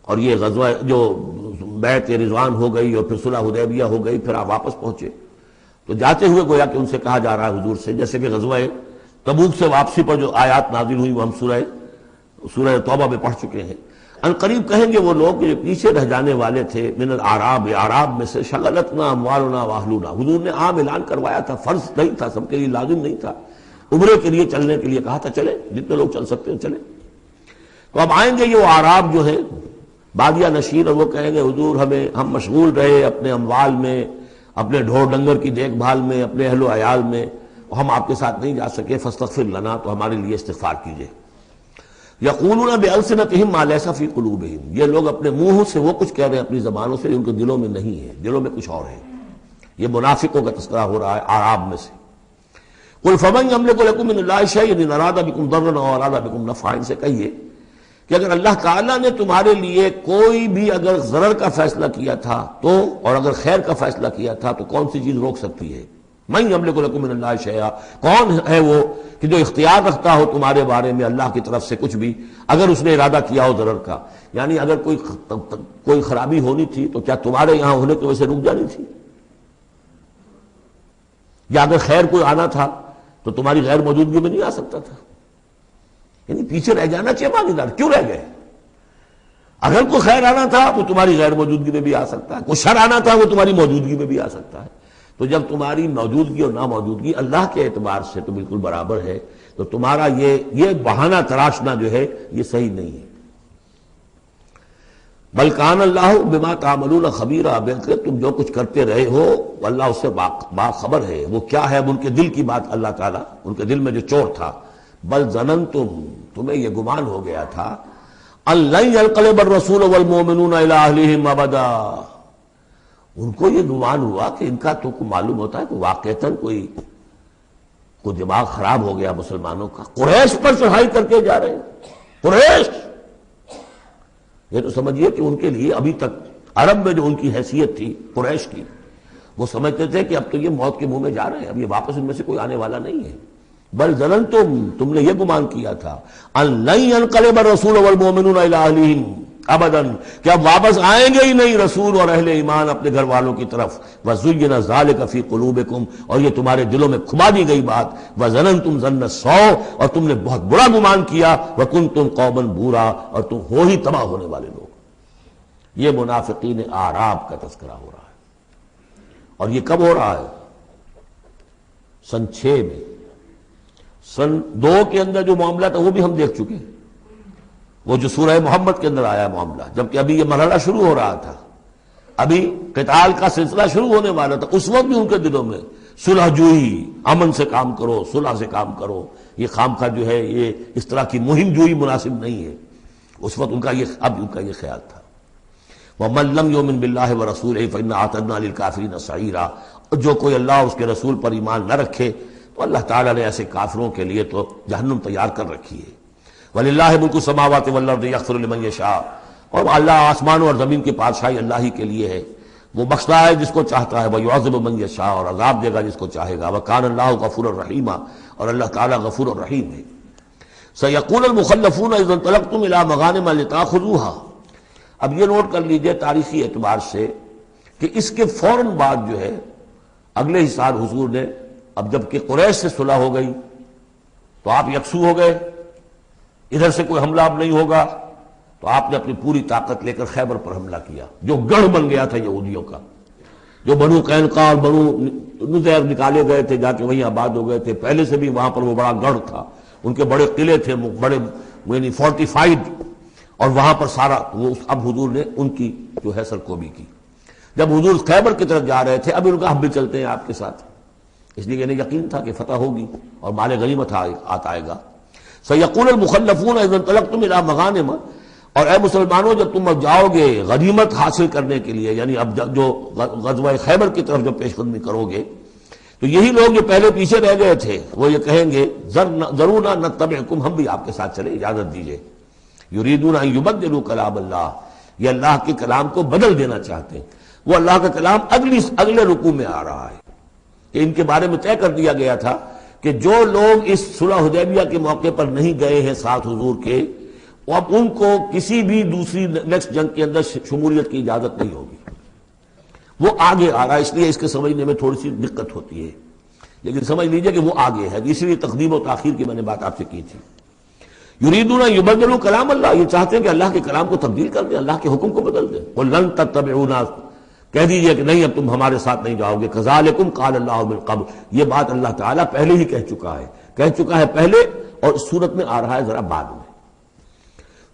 اور یہ غزوہ جو بیعت رضوان ہو گئی اور پھر صلح حدیبیہ ہو گئی، پھر آپ واپس پہنچے تو جاتے ہوئے گویا کہ ان سے کہا جا رہا ہے حضور سے، جیسے کہ غزوہ تبوک سے واپسی پر جو آیات نازل ہوئی وہ ہم سورہ توبہ میں پڑھ چکے ہیں. ان قریب کہیں گے وہ لوگ جو پیچھے رہ جانے والے تھے، من الاعراب، اعراب میں سے، شغلتنا اموالنا واہلونا. حضور نے عام اعلان کروایا تھا، فرض نہیں تھا، سب کے لیے لازم نہیں تھا، عمرے کے لیے چلنے کے لیے کہا تھا چلے، جتنے لوگ چل سکتے ہیں چلے. تو اب آئیں گے یہ وہ اعراب جو ہے بادیہ نشین، اور وہ کہیں گے حضور ہم مشغول رہے اپنے اموال میں، اپنے ڈھور ڈنگر کی دیکھ بھال میں، اپنے اہل و عیال میں، ہم آپ کے ساتھ نہیں جا سکے، فاستغفر لنا، تو ہمارے لیے استغفار کیجئے. یقولون بألسنتہم ما لیس فی قلوبہم. یہ لوگ اپنے منہوں سے وہ کچھ کہہ رہے ہیں اپنی زبانوں سے، ان کے دلوں میں نہیں ہے، دلوں میں کچھ اور ہے. یہ منافقوں کا تذکرہ ہو رہا ہے اعراب میں سے. قل فمن یملک لکم من اللہ شیئا ان اراد بکم ضرا او اراد بکم نفعا. ان سے کہیے کہ اگر اللہ تعالیٰ نے تمہارے لیے کوئی بھی اگر ضرر کا فیصلہ کیا تھا تو، اور اگر خیر کا فیصلہ کیا تھا تو کون سی چیز روک سکتی ہے؟ من یملک لکم من اللہ شیئا، کون ہے وہ کہ جو اختیار رکھتا ہو تمہارے بارے میں اللہ کی طرف سے کچھ بھی، اگر اس نے ارادہ کیا ہو ضرر کا. یعنی اگر کوئی خرابی ہونی تھی تو کیا تمہارے یہاں ہونے کی وجہ سے رک جانی تھی؟ یا اگر خیر کوئی آنا تھا تو تمہاری غیر موجودگی میں نہیں آ سکتا تھا؟ یعنی پیچھے رہ جانا چاہیے باغیدار، کیوں رہ گئے؟ اگر کوئی خیر آنا تھا تو تمہاری غیر موجودگی میں بھی آ سکتا ہے، کوئی شر آنا تھا وہ تمہاری موجودگی میں بھی آ سکتا ہے. تو جب تمہاری موجودگی اور ناموجودگی اللہ کے اعتبار سے تو بالکل برابر ہے، تو تمہارا یہ بہانہ تراشنا جو ہے یہ صحیح نہیں ہے. بل کان اللہ بما تعملون خبیرا، بلکہ تم جو کچھ کرتے رہے ہو اللہ اس سے باخبر ہے. وہ کیا ہے؟ اب ان کے دل کی بات اللہ تعالیٰ، ان کے دل میں جو چور تھا. بل ظننتم، تمہیں یہ گمان ہو گیا تھا، ان لن ينقلب الرسول والمؤمنون الى اہلہم ابدا. ان کو یہ گمان ہوا کہ ان کا تو معلوم ہوتا ہے کہ واقعتاً کوئی دماغ خراب ہو گیا مسلمانوں کا، قریش پر چڑھائی کر کے جا رہے ہیں. قریش، یہ تو سمجھیے کہ ان کے لیے ابھی تک عرب میں جو ان کی حیثیت تھی قریش کی، وہ سمجھتے تھے کہ اب تو یہ موت کے منہ میں جا رہے ہیں، اب یہ واپس ان میں سے کوئی آنے والا نہیں ہے. بل ظننتم، تم نے یہ گمان کیا تھا، ان لن ينقلب الرسول والمؤمنون الى اہلہم ابدا، کہ اب واپس آئیں گے ہی نہیں رسول اور اہل ایمان اپنے گھر والوں کی طرف. وَزُيِّنَ ذَلِكَ فِي قُلُوبِكُمْ، اور یہ تمہارے دلوں میں کھما دی گئی بات. وَظَنَنْتُمْ ظَنَّ السَّوْءِ، اور تم نے بہت برا گمان کیا. وَكُنْتُمْ قَوْمًا بُورًا، اور تم ہو ہی تباہ ہونے والے لوگ. یہ منافقین اعراب کا تذکرہ ہو رہا ہے، اور یہ کب ہو رہا ہے؟ سن 6 میں. سن 2 کے اندر جو معاملہ تھا وہ بھی ہم دیکھ چکے ہیں. وہ جو سورہ محمد کے اندر آیا معاملہ، جبکہ ابھی یہ مرحلہ شروع ہو رہا تھا، ابھی قتال کا سلسلہ شروع ہونے والا تھا، اس وقت بھی ان کے دلوں میں صلح جوئی، امن سے کام کرو، صلح سے کام کرو، یہ خامخواہ جو ہے یہ اس طرح کی مہم جوئی مناسب نہیں ہے، اس وقت ان کا یہ خیال تھا۔ وَمَن لَّمْ يُؤْمِن بِاللَّهِ وَرَسُولِهِ فَإِنَّا أَعْتَدْنَا لِلْكَافِرِينَ سَعِيرًا، اور جو کوئی اللہ اور اس کے رسول پر ایمان نہ رکھے تو اللہ تعالیٰ نے ایسے کافروں کے لیے تو جہنم تیار کر رکھی ہے۔ وَلِلَّهِ مُلْكُ السَّمَاوَاتِ وَالْأَرْضِ يَغْفِرُ لِمَن يَشَاءُ، اور اللہ آسمانوں اور زمین کی بادشاہی اللہ ہی کے لیے ہے، وہ بخشتا ہے جس کو چاہتا ہے، وَيُعَذِّبُ مَن يَشَاءُ، اور عذاب دے گا جس کو چاہے گا، وَكَانَ اللَّهُ غَفُورًا رَحِيمًا، اور اللہ تعالیٰ غفور الرحیم ہے۔ سَيَقُولُ الْمُخَلَّفُونَ إِذَا انطَلَقْتُمْ إِلَىٰ مَغَانِمَ لِتَأْخُذُوهَا، اب یہ نوٹ کر لیجئے تاریخی اعتبار سے کہ اس کے فوراً بعد جو ہے اگلے ہی سال حضور نے، اب جب کہ قریش سے صلح ہو گئی تو آپ یکسو ہو گئے، ادھر سے کوئی حملہ اب نہیں ہوگا، تو آپ نے اپنی پوری طاقت لے کر خیبر پر حملہ کیا، جو گڑھ بن گیا تھا یہودیوں کا، جو بنو قینقاع اور بنو نذیر نکالے گئے تھے، جا کے وہیں آباد ہو گئے تھے، پہلے سے بھی وہاں پر وہ بڑا گڑھ تھا، ان کے بڑے قلعے تھے، بڑے یعنی فورٹیفائڈ، اور وہاں پر سارا وہ اب حضور نے ان کی جو ہے سرکوبی کی۔ جب حضور خیبر کی طرف جا رہے تھے، اب ان کا ہم بھی چلتے ہیں آپ کے ساتھ، اس لیے انہیں یقین تھا کہ فتح ہوگی اور مال غنیمت آئے گا۔ سَيَقُولُ الْمُخَلَّفُونَ إِذَا انطَلَقْتُمْ إِلَىٰ مَغَانِمَ، اور اے مسلمانوں جب تم اب جاؤ گے غنیمت حاصل کرنے کے لیے، یعنی اب جو غزوہ خیبر کی طرف جو پیش قدمی کرو گے، تو یہی لوگ جو پہلے پیچھے رہ گئے تھے وہ یہ کہیں گے ضرورنا نتبعکم، ہم بھی آپ کے ساتھ چلیں، اجازت دیجیے۔ یریدون ان یبدلوا کلام اللہ، یہ اللہ کے کلام کو بدل دینا چاہتے ہیں، وہ اللہ کا کلام اگلے رکوع میں آ رہا ہے کہ ان کے بارے میں طے کر دیا گیا تھا کہ جو لوگ اس صلح حدیبیہ کے موقع پر نہیں گئے ہیں ساتھ حضور کے، اب ان کو کسی بھی دوسری نیکسٹ جنگ کے اندر شمولیت کی اجازت نہیں ہوگی، وہ آگے آ رہا ہے، اس لیے اس کے سمجھنے میں تھوڑی سی دقت ہوتی ہے، لیکن سمجھ لیجئے کہ وہ آگے ہے، اس لیے تقدیم و تاخیر کی میں نے بات آپ سے کی تھی۔ یریدون ان یبدلوا کلام اللہ، یہ چاہتے ہیں کہ اللہ کے کلام کو تبدیل کر دیں، اللہ کے حکم کو بدل دیں۔ قل لن تتبعونا، کہہ دیجئے کہ نہیں اب تم ہمارے ساتھ نہیں جاؤ گے، کذالکم قال اللہ من قبل، یہ بات اللہ تعالیٰ پہلے ہی کہہ چکا ہے پہلے، اور اس صورت میں آ رہا ہے ذرا بعد میں۔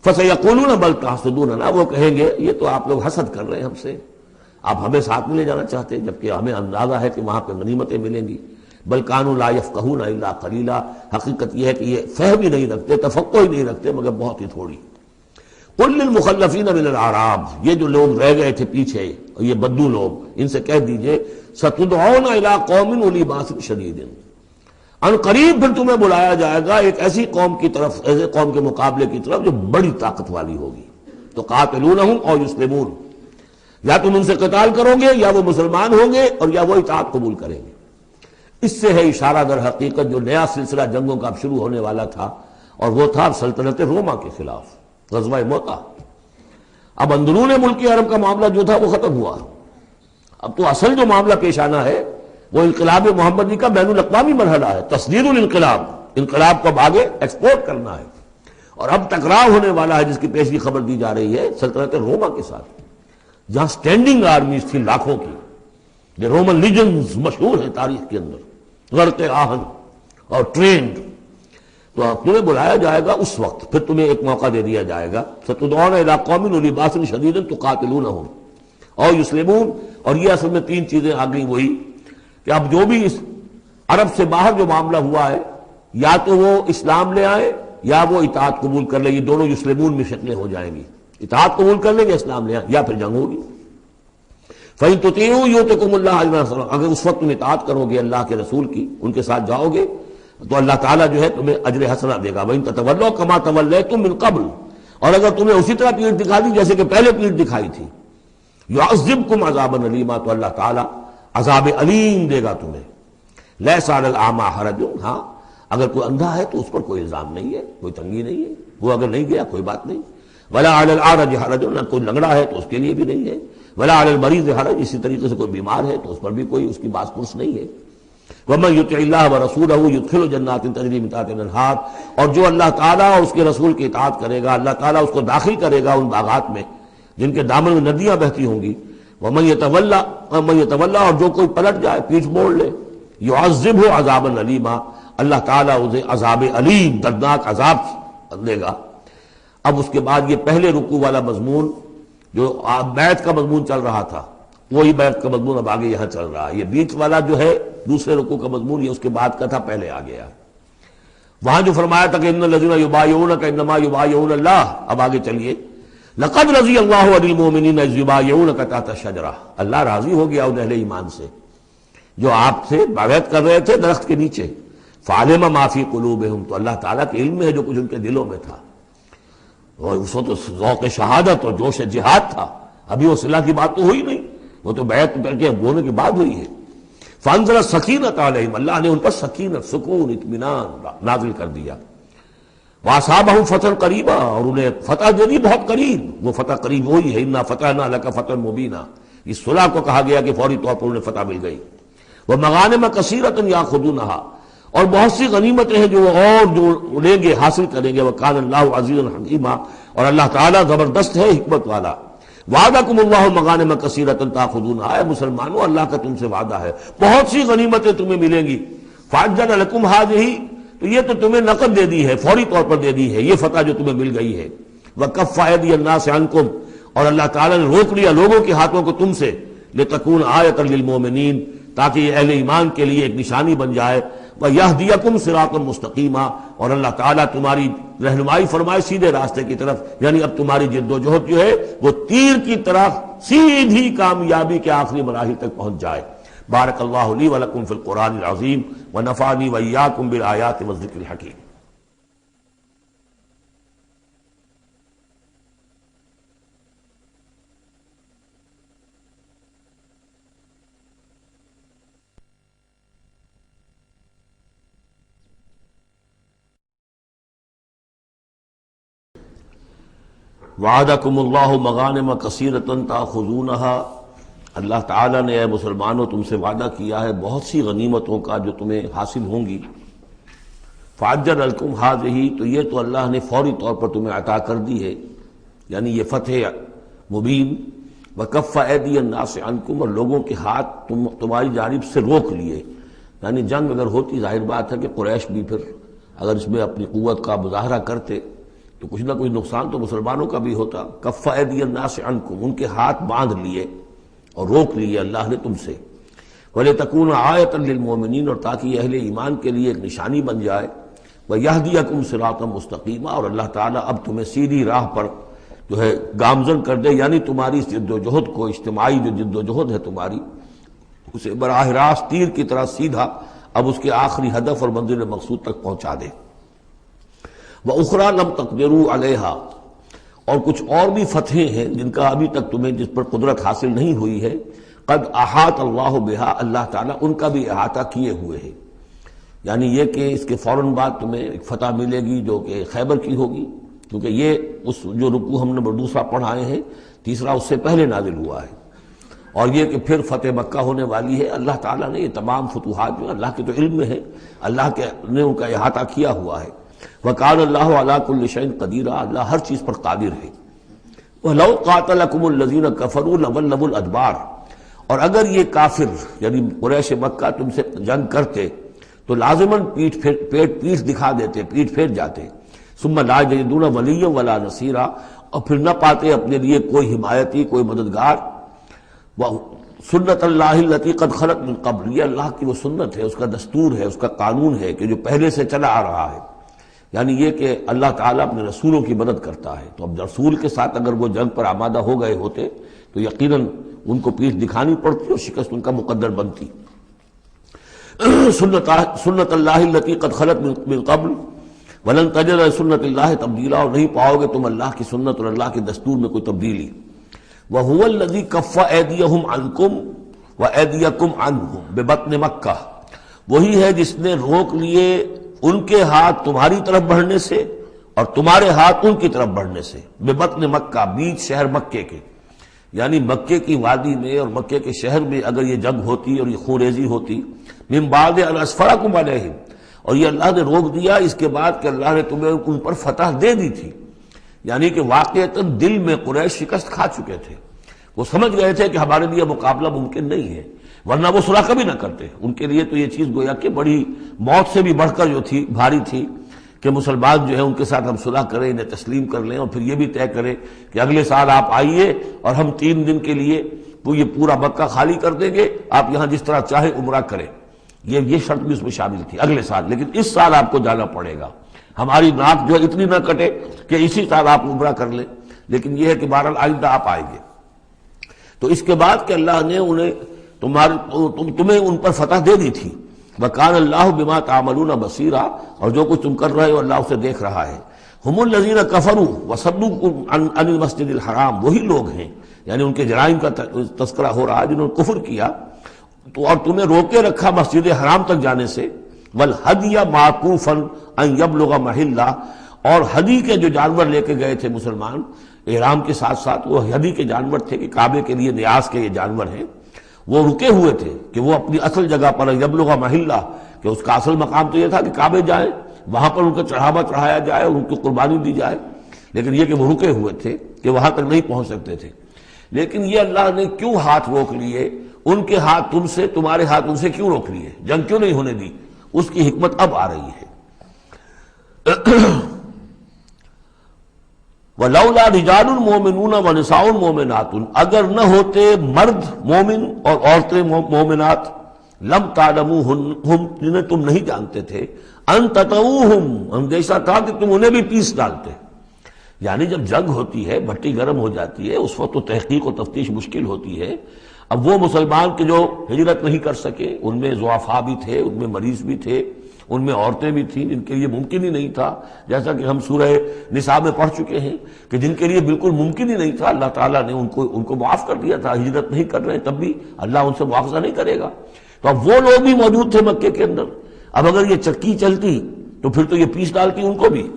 فسیقولون بل تحسدوننا، وہ کہیں گے یہ تو آپ لوگ حسد کر رہے ہیں ہم سے، آپ ہمیں ساتھ میں لے جانا چاہتے ہیں، جبکہ ہمیں اندازہ ہے کہ وہاں پہ غنیمتیں ملیں گی۔ بل کانوا لا یفقہون الا قلیلا، حقیقت یہ ہے کہ یہ فہم ہی نہیں رکھتے، تفقہ ہی نہیں رکھتے مگر بہت ہی تھوڑی۔ قل للمخلفین من الاعراب، یہ جو لوگ رہ گئے تھے پیچھے، یہ بدو لوگ، ان سے کہہ دیجئے ستدعون الی قوم اولی باس شدید، ان قریب پھر تمہیں بلایا جائے گا ایک ایسی قوم کی طرف، ایسے قوم کے مقابلے کی طرف جو بڑی طاقت والی ہوگی، تو قاتلونہم او یسلمون، یا تم ان سے قتال کرو گے یا وہ مسلمان ہوں گے اور یا وہ اطاعت قبول کریں گے۔ اس سے ہے اشارہ در حقیقت جو نیا سلسلہ جنگوں کا اب شروع ہونے والا تھا، اور وہ تھا سلطنت روما کے خلاف غزوہ موتا۔ اب اندرون ملک عرب کا معاملہ جو تھا وہ ختم ہوا، اب تو اصل جو معاملہ پیش آنا ہے وہ انقلاب محمدی کا بین الاقوامی مرحلہ ہے، تصدیر الانقلاب، انقلاب کو اب آگے ایکسپورٹ کرنا ہے، اور اب ٹکراؤ ہونے والا ہے جس کی پیشگی خبر دی جا رہی ہے سلطنت روما کے ساتھ، جہاں سٹینڈنگ آرمیز تھی لاکھوں کی، جو رومن لیجنز مشہور ہیں تاریخ کے اندر، غرق آہن اور ٹرینڈ۔ تو تمہیں بلایا جائے گا اس وقت، پھر تمہیں ایک موقع دے دیا جائے گا، ستدعون الی قوم اولی باس شدید تقاتلونہم او یسلمون، اور یہ اصل میں تین چیزیں آ گئیں وہی کہ اب جو بھی اس عرب سے باہر جو معاملہ ہوا ہے، یا تو وہ اسلام لے آئے یا وہ اطاعت قبول کر لیں، یہ دونوں یسلمون میں شکلیں ہو جائیں گی، اطاعت قبول کر لیں یا اسلام لے آئیں، یا پھر جنگ ہوگی۔ فَإِن تُطِيعُوا يُؤْتِكُمُ اللَّهُ أَجْرًا حَسَنًا، اگر اس وقت تم اطاعت کرو گے اللہ کے رسول کی، ان کے ساتھ جاؤ گے تو اللہ تعالیٰ جو ہے تمہیں اجر حسنہ دے گا۔ وَإِن تَتَوَلَّوْا كَمَا تَوَلَّيْتُم مِّن قَبْلُ، اور اگر تمہیں اسی طرح پیٹھ دکھا دی جیسے کہ پہلے پیٹھ دکھائی تھی، يُعَذِّبْكُمْ عَذَابًا عَلِيمًا، تو اللہ تعالیٰ عذاب علیم دے گا تمہیں۔ لَيْسَ عَلَى الْأَعْمَىٰ حَرَجٌ، ہاں اگر کوئی اندھا ہے تو اس پر کوئی الزام نہیں ہے، کوئی تنگی نہیں ہے، وہ اگر نہیں گیا کوئی بات نہیں۔ وَلَا عَلَى الْأَعْرَجِ حَرَجٌ، نہ کوئی لنگڑا ہے تو اس کے لیے بھی نہیں ہے۔ وَلَا عَلَى الْمَرِيضِ حَرَجٌ، اسی طریقے سے کوئی بیمار ہے تو اس پر بھی کوئی اس کی باس پرس نہیں ہے۔ وَمَن يُطِعِ اللَّهَ وَرَسُولَهُ يُدْخِلْهُ جَنَّاتٍ تَجْرِي مِن تَحْتِهَا الْأَنْهَارُ، اور جو اللہ تعالیٰ اور اس کے رسول کی اطاعت کرے گا اللہ تعالیٰ اس کو داخل کرے گا ان باغات میں جن کے دامن میں ندیاں بہتی ہوں گی۔ وَمَن يَتَوَلَّى، اور جو کوئی پلٹ جائے پیٹھ موڑ لے، يُعَذِّبْهُ عَذَابًا عَلِيمًا، اللہ تعالیٰ اسے عذاب علیم دردناک عذاب دے گا۔ اب اس کے بعد یہ پہلے رکوع والا مضمون جو بیعت کا مضمون چل رہا تھا وہی بیعت کا مضمون اب آگے یہاں چل رہا ہے. یہ بیچ والا جو ہے دوسرے رکوع کا مضمون یہ اس کے بعد کا تھا، پہلے آ گیا. وہاں جو فرمایا تھا کہ ان الذین یبایعونک انما یبایعون اللہ، اب آگے چلیے. لقد رضی اللہ عن المؤمنین اذ یبایعونک تحت الشجرہ، اللہ راضی ہو گیا ان اہل ایمان سے جو آپ سے بیعت کر رہے تھے درخت کے نیچے. فعلم ما فی قلوبہم، تو اللہ تعالیٰ کے علم میں ہے جو کچھ ان کے دلوں میں تھا. اور اس وقت ذوق شہادت اور جوش جہاد تھا، ابھی وہ صلح کی بات تو ہوئی نہیں، وہ تو بیعت کر کے ہونے کی بات ہوئی ہے. فانزل السکینۃ علیہم، اللہ نے ان پر سکینت، سکون، اطمینان نازل کر دیا. واصابہم فتحا قریبا، اور انہیں فتح دے دی بہت قریب. وہ فتح قریب وہی ہے، انا فتحنا لک فتحا مبینا. اس صلح کو کہا گیا کہ فوری طور پر انہیں فتح مل گئی. ومغانم کثیرۃ یاخذونھا، اور بہت سی غنیمتیں ہیں جو وہ اور جو لیں گے، حاصل کریں گے. وکان اللہ عزیزا حکیما، اور اللہ تعالیٰ زبردست ہے، حکمت والا. وعدکم اللہ مغانم کثیرۃ تاخذونھا، اے مسلمانوں اللہ کا تم سے وعدہ ہے بہت سی غنیمتیں تمہیں ملیں گی. فعجل لکم ہذہ، تو یہ تو تمہیں نقد دے دی ہے، فوری طور پر دے دی ہے یہ فتح جو تمہیں مل گئی ہے. وکف ایدی الناس عنکم، اور اللہ تعالیٰ نے روک لیا لوگوں کے ہاتھوں کو تم سے. لتکون آیۃ للمؤمنین، تاکہ یہ اہل ایمان کے لیے ایک نشانی بن جائے. وَيَهْدِيَكُمْ صِرَاطًا مُسْتَقِيمًا، اور اللہ تعالیٰ تمہاری رہنمائی فرمائے سیدھے راستے کی طرف. یعنی اب تمہاری جد و جہد جو ہے وہ تیر کی طرح سیدھی کامیابی کے آخری مراحل تک پہنچ جائے. بارک اللہ لی ولکم فی القرآن العظیم ونفعنی وإیاکم بالآیات والذکر الحکیم. وعدکم اللہ مغانم کثیرۃ تاخذونھا، اللہ تعالیٰ نے اے مسلمانوں تم سے وعدہ کیا ہے بہت سی غنیمتوں کا جو تمہیں حاصل ہوں گی. فعجل لکم ہذہ، تو یہ تو اللہ نے فوری طور پر تمہیں عطا کر دی ہے، یعنی یہ فتح مبین. وکف ایدی الناس عنکم، اور لوگوں کے ہاتھ تمہاری جانب سے روک لیے. یعنی جنگ اگر ہوتی ظاہر بات ہے کہ قریش بھی پھر اگر اس میں اپنی قوت کا مظاہرہ کرتے تو کچھ نہ کچھ نقصان تو مسلمانوں کا بھی ہوتا. کف ایدی الناس عنکم، ان کے ہاتھ باندھ لیے اور روک لیے اللہ نے تم سے. وَلِتَكُونَ آیَةً لِّلْمُؤْمِنِينَ، اور تاکہ یہ اہل ایمان کے لیے ایک نشانی بن جائے. وَيَهْدِيَكُمْ صِرَاطًا مُسْتَقِيمًا، اور اللہ تعالیٰ اب تمہیں سیدھی راہ پر جو ہے گامزن کر دے. یعنی تمہاری جد و جہد کو، اجتماعی جو جد و جہد ہے تمہاری، اسے براہ راست تیر کی طرح سیدھا اب اس کے آخری ہدف اور منزل مقصود تک پہنچا دے. وَأُخْرَىٰ لَمْ تَقْدِرُوا عَلَيْهَا، اور کچھ اور بھی فتحیں ہیں جن کا ابھی تک تمہیں جس پر قدرت حاصل نہیں ہوئی ہے. قد احاط اللہ بہا، اللہ تعالیٰ ان کا بھی احاطہ کیے ہوئے ہے. یعنی یہ کہ اس کے فوراً بعد تمہیں ایک فتح ملے گی جو کہ خیبر کی ہوگی، کیونکہ یہ اس جو رکوع ہم نے دوسرا پڑھائے ہیں، تیسرا اس سے پہلے نازل ہوا ہے. اور یہ کہ پھر فتح مکہ ہونے والی ہے. اللہ تعالیٰ نے یہ تمام فتوحات جو اللہ کے تو علم میں ہے، اللہ کے نے ان کا احاطہ کیا ہوا ہے. وَقَالَ اللَّهُ عَلَىٰ كُلِّ شَيْءٍ قَدِيرٌ، اللہ ہر چیز پر قادر ہے. وَلَوْ قَاتَلَكُمُ الَّذِينَ كَفَرُوا لَوَلَّوُا الْأَدْبَارَ، اور اگر یہ کافر یعنی قریش مکہ تم سے جنگ کرتے تو لازماً پیٹ دکھا دیتے، پیٹ پھیر جاتے. ثُمَّ لَا يَجِدُونَ وَلِيًّا وَلَا نَصِيرًا، اور پھر نہ پاتے اپنے لیے کوئی حمایتی، کوئی مددگار. سنت اللہ التی قد خلت من قبل، یہ اللہ کی وہ سنت ہے، اس کا دستور ہے، اس کا قانون ہے کہ جو پہلے سے چلا آ رہا ہے. یعنی یہ کہ اللہ تعالیٰ اپنے رسولوں کی مدد کرتا ہے. تو اب رسول کے ساتھ اگر وہ جنگ پر آمادہ ہو گئے ہوتے تو یقیناً ان کو پیٹھ دکھانی پڑتی اور شکست ان کا مقدر بنتی. سنت اللہ التی قد خلت من قبل ولن تجد لسنت اللہ تبدیلا، اور نہیں پاؤ گے تم اللہ کی سنت اور اللہ کے دستور میں کوئی تبدیلی. وَهُوَ الَّذِي كَفَّ أَيْدِيَهُمْ عَنْكُمْ وَأَيْدِيَكُمْ عَنْهُمْ بِبَطْنِ مَكَّةَ، وہی ہے جس نے روک لیے ان کے ہاتھ تمہاری طرف بڑھنے سے اور تمہارے ہاتھ ان کی طرف بڑھنے سے. بِبَطْنِ مکہ، بیچ شہر مکے کے، یعنی مکے کی وادی میں اور مکے کے شہر میں اگر یہ جنگ ہوتی اور یہ خون ریزی ہوتی. مِن بَعْدِ أَنْ أَسْفَرَكُمْ عَلَيْهِمْ، اور یہ اللہ نے روک دیا اس کے بعد کہ اللہ نے تمہیں ان پر فتح دے دی تھی. یعنی کہ واقعتاً دل میں قریش شکست کھا چکے تھے، وہ سمجھ گئے تھے کہ ہمارے لیے مقابلہ ممکن نہیں ہے، ورنہ وہ صلح کبھی نہ کرتے. ان کے لیے تو یہ چیز گویا کہ بڑی موت سے بھی بڑھ کر جو تھی بھاری تھی کہ مسلمان جو ہے ان کے ساتھ ہم صلح کریں، انہیں تسلیم کر لیں، اور پھر یہ بھی طے کریں کہ اگلے سال آپ آئیے اور ہم 3 دن کے لیے یہ پورا مکہ خالی کر دیں گے، آپ یہاں جس طرح چاہے عمرہ کریں۔ یہ شرط بھی اس میں شامل تھی اگلے سال، لیکن اس سال آپ کو جانا پڑے گا، ہماری ناک جو ہے اتنی نہ کٹے کہ اسی سال آپ عمرہ کر لیں، لیکن یہ ہے کہ بہرحال آئندہ آپ آئیں گے۔ تو اس کے بعد کہ اللہ نے انہیں تمہیں ان پر فتح دے دی تھی، وَكَانَ اللَّهُ بِمَا تَعْمَلُونَ بَصِيرًا، اور جو کچھ تم کر رہے ہو اللہ اسے دیکھ رہا ہے۔ هُمُ الَّذِينَ كَفَرُوا وَصَدُّوكُمْ عَنِ الْمَسْجِدِ الْحَرَامِ، وہی لوگ ہیں، یعنی ان کے جرائم کا تذکرہ ہو رہا ہے جنہوں نے کفر کیا تو، اور تمہیں روکے رکھا مسجد حرام تک جانے سے، وَالْهَدْيَ مَعْكُوفًا أَن يَبْلُغَ مَحِلَّهُ، اور ہدی کے جو جانور لے کے گئے تھے مسلمان احرام کے ساتھ ساتھ، وہ ہدی کے جانور تھے کہ کعبے کے لیے نیاز کے یہ جانور ہیں، وہ رکے ہوئے تھے کہ وہ اپنی اصل جگہ پر یبلغ محلہ، کہ اس کا اصل مقام تو یہ تھا کہ کعبے جائیں، وہاں پر ان کا چڑھاوا چڑھایا جائے اور ان کی قربانی دی جائے، لیکن یہ کہ وہ رکے ہوئے تھے کہ وہاں تک نہیں پہنچ سکتے تھے۔ لیکن یہ اللہ نے کیوں ہاتھ روک لیے، ان کے ہاتھ تم سے، تمہارے ہاتھ ان سے کیوں روک لیے، جنگ کیوں نہیں ہونے دی، اس کی حکمت اب آ رہی ہے۔ وَلَوْلَا رِجَالٌ مُؤْمِنُونَ وَنِسَاءٌ مُؤْمِنَاتٌ، اگر نہ ہوتے مرد مومن اور عورتیں مومنات، لم تعلموہم، جنہیں تم نہیں جانتے تھے، ان تطؤوہم، اندیشہ تھا کہ تم انہیں بھی پیس ڈالتے۔ یعنی جب جنگ ہوتی ہے، بھٹی گرم ہو جاتی ہے، اس وقت تو تحقیق و تفتیش مشکل ہوتی ہے۔ اب وہ مسلمان کے جو ہجرت نہیں کر سکے، ان میں ضعفاء بھی تھے، ان میں مریض بھی تھے، ان میں عورتیں بھی تھیں جن کے لیے ممکن ہی نہیں تھا، جیسا کہ ہم سورہ نساء میں پڑھ چکے ہیں کہ جن کے لیے بالکل ممکن ہی نہیں تھا، اللہ تعالیٰ نے ان کو معاف کر دیا تھا، ہجرت نہیں کر رہے تب بھی اللہ ان سے معاوضہ نہیں کرے گا۔ تو اب وہ لوگ بھی موجود تھے مکے کے اندر، اب اگر یہ چکی چلتی تو پھر تو یہ پیس ڈالتی ان کو بھی۔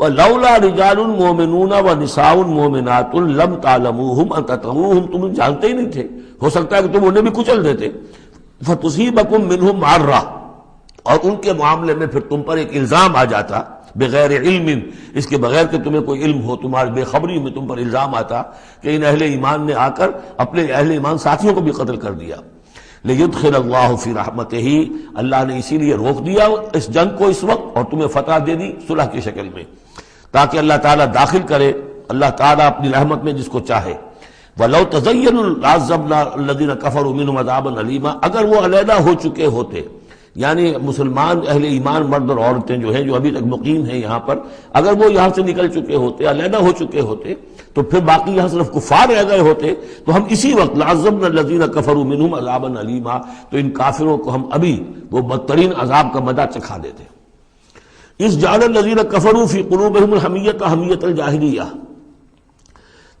وَلَوْلَا رِجَالٌ مُؤْمِنُونَ وَنِسَاءٌ مُؤْمِنَاتٌ لَمْ تَعْلَمُوهُمْ أَن تَطَؤُوهُمْ، تم جانتے ہی نہیں تھے، ہو سکتا ہے کہ تم انہیں بھی کچل دیتے، فَتُصِيبَكُم مِّنْهُمْ مَعَرَّةٌ، اور ان کے معاملے میں پھر تم پر ایک الزام آ جاتا، بغیر علم، اس کے بغیر کہ تمہیں کوئی علم ہو، تمہاری بے خبری میں تم پر الزام آتا کہ ان اہل ایمان نے آ کر اپنے اہل ایمان ساتھیوں کو بھی قتل کر دیا۔ لِيُدْخِلَ اللَّهُ فِي رَحْمَتِهِ، اللہ نے اسی لیے روک دیا اس جنگ کو اس وقت اور تمہیں فتح دے دی صلح کی شکل میں، تاکہ اللہ تعالیٰ داخل کرے اللہ تعالیٰ اپنی رحمت میں جس کو چاہے۔ وَلَوْ تَزَيَّنُوا لَعَذَّبْنَا الَّذِينَ كَفَرُوا مِنْهُمْ عَذَابًا أَلِيمًا، اگر وہ علیحدہ ہو چکے ہوتے، یعنی مسلمان اہل ایمان مرد اور عورتیں جو ہیں جو ابھی تک مقیم ہیں یہاں پر، اگر وہ یہاں سے نکل چکے ہوتے، علیحدہ ہو چکے ہوتے، تو پھر باقی یہاں صرف کفار رہ گئے ہوتے، تو ہم اسی وقت لَعَذَّبْنَا الَّذِينَ كَفَرُوا مِنْهُمْ عَذَابًا أَلِيمًا، تو ان کافروں کو ہم ابھی وہ بدترین عذاب کا مزہ چکھا دیتے۔ اس جعل الذین کفروا فی قلوبہم الحمیۃ حمیۃ الجاہلیہ،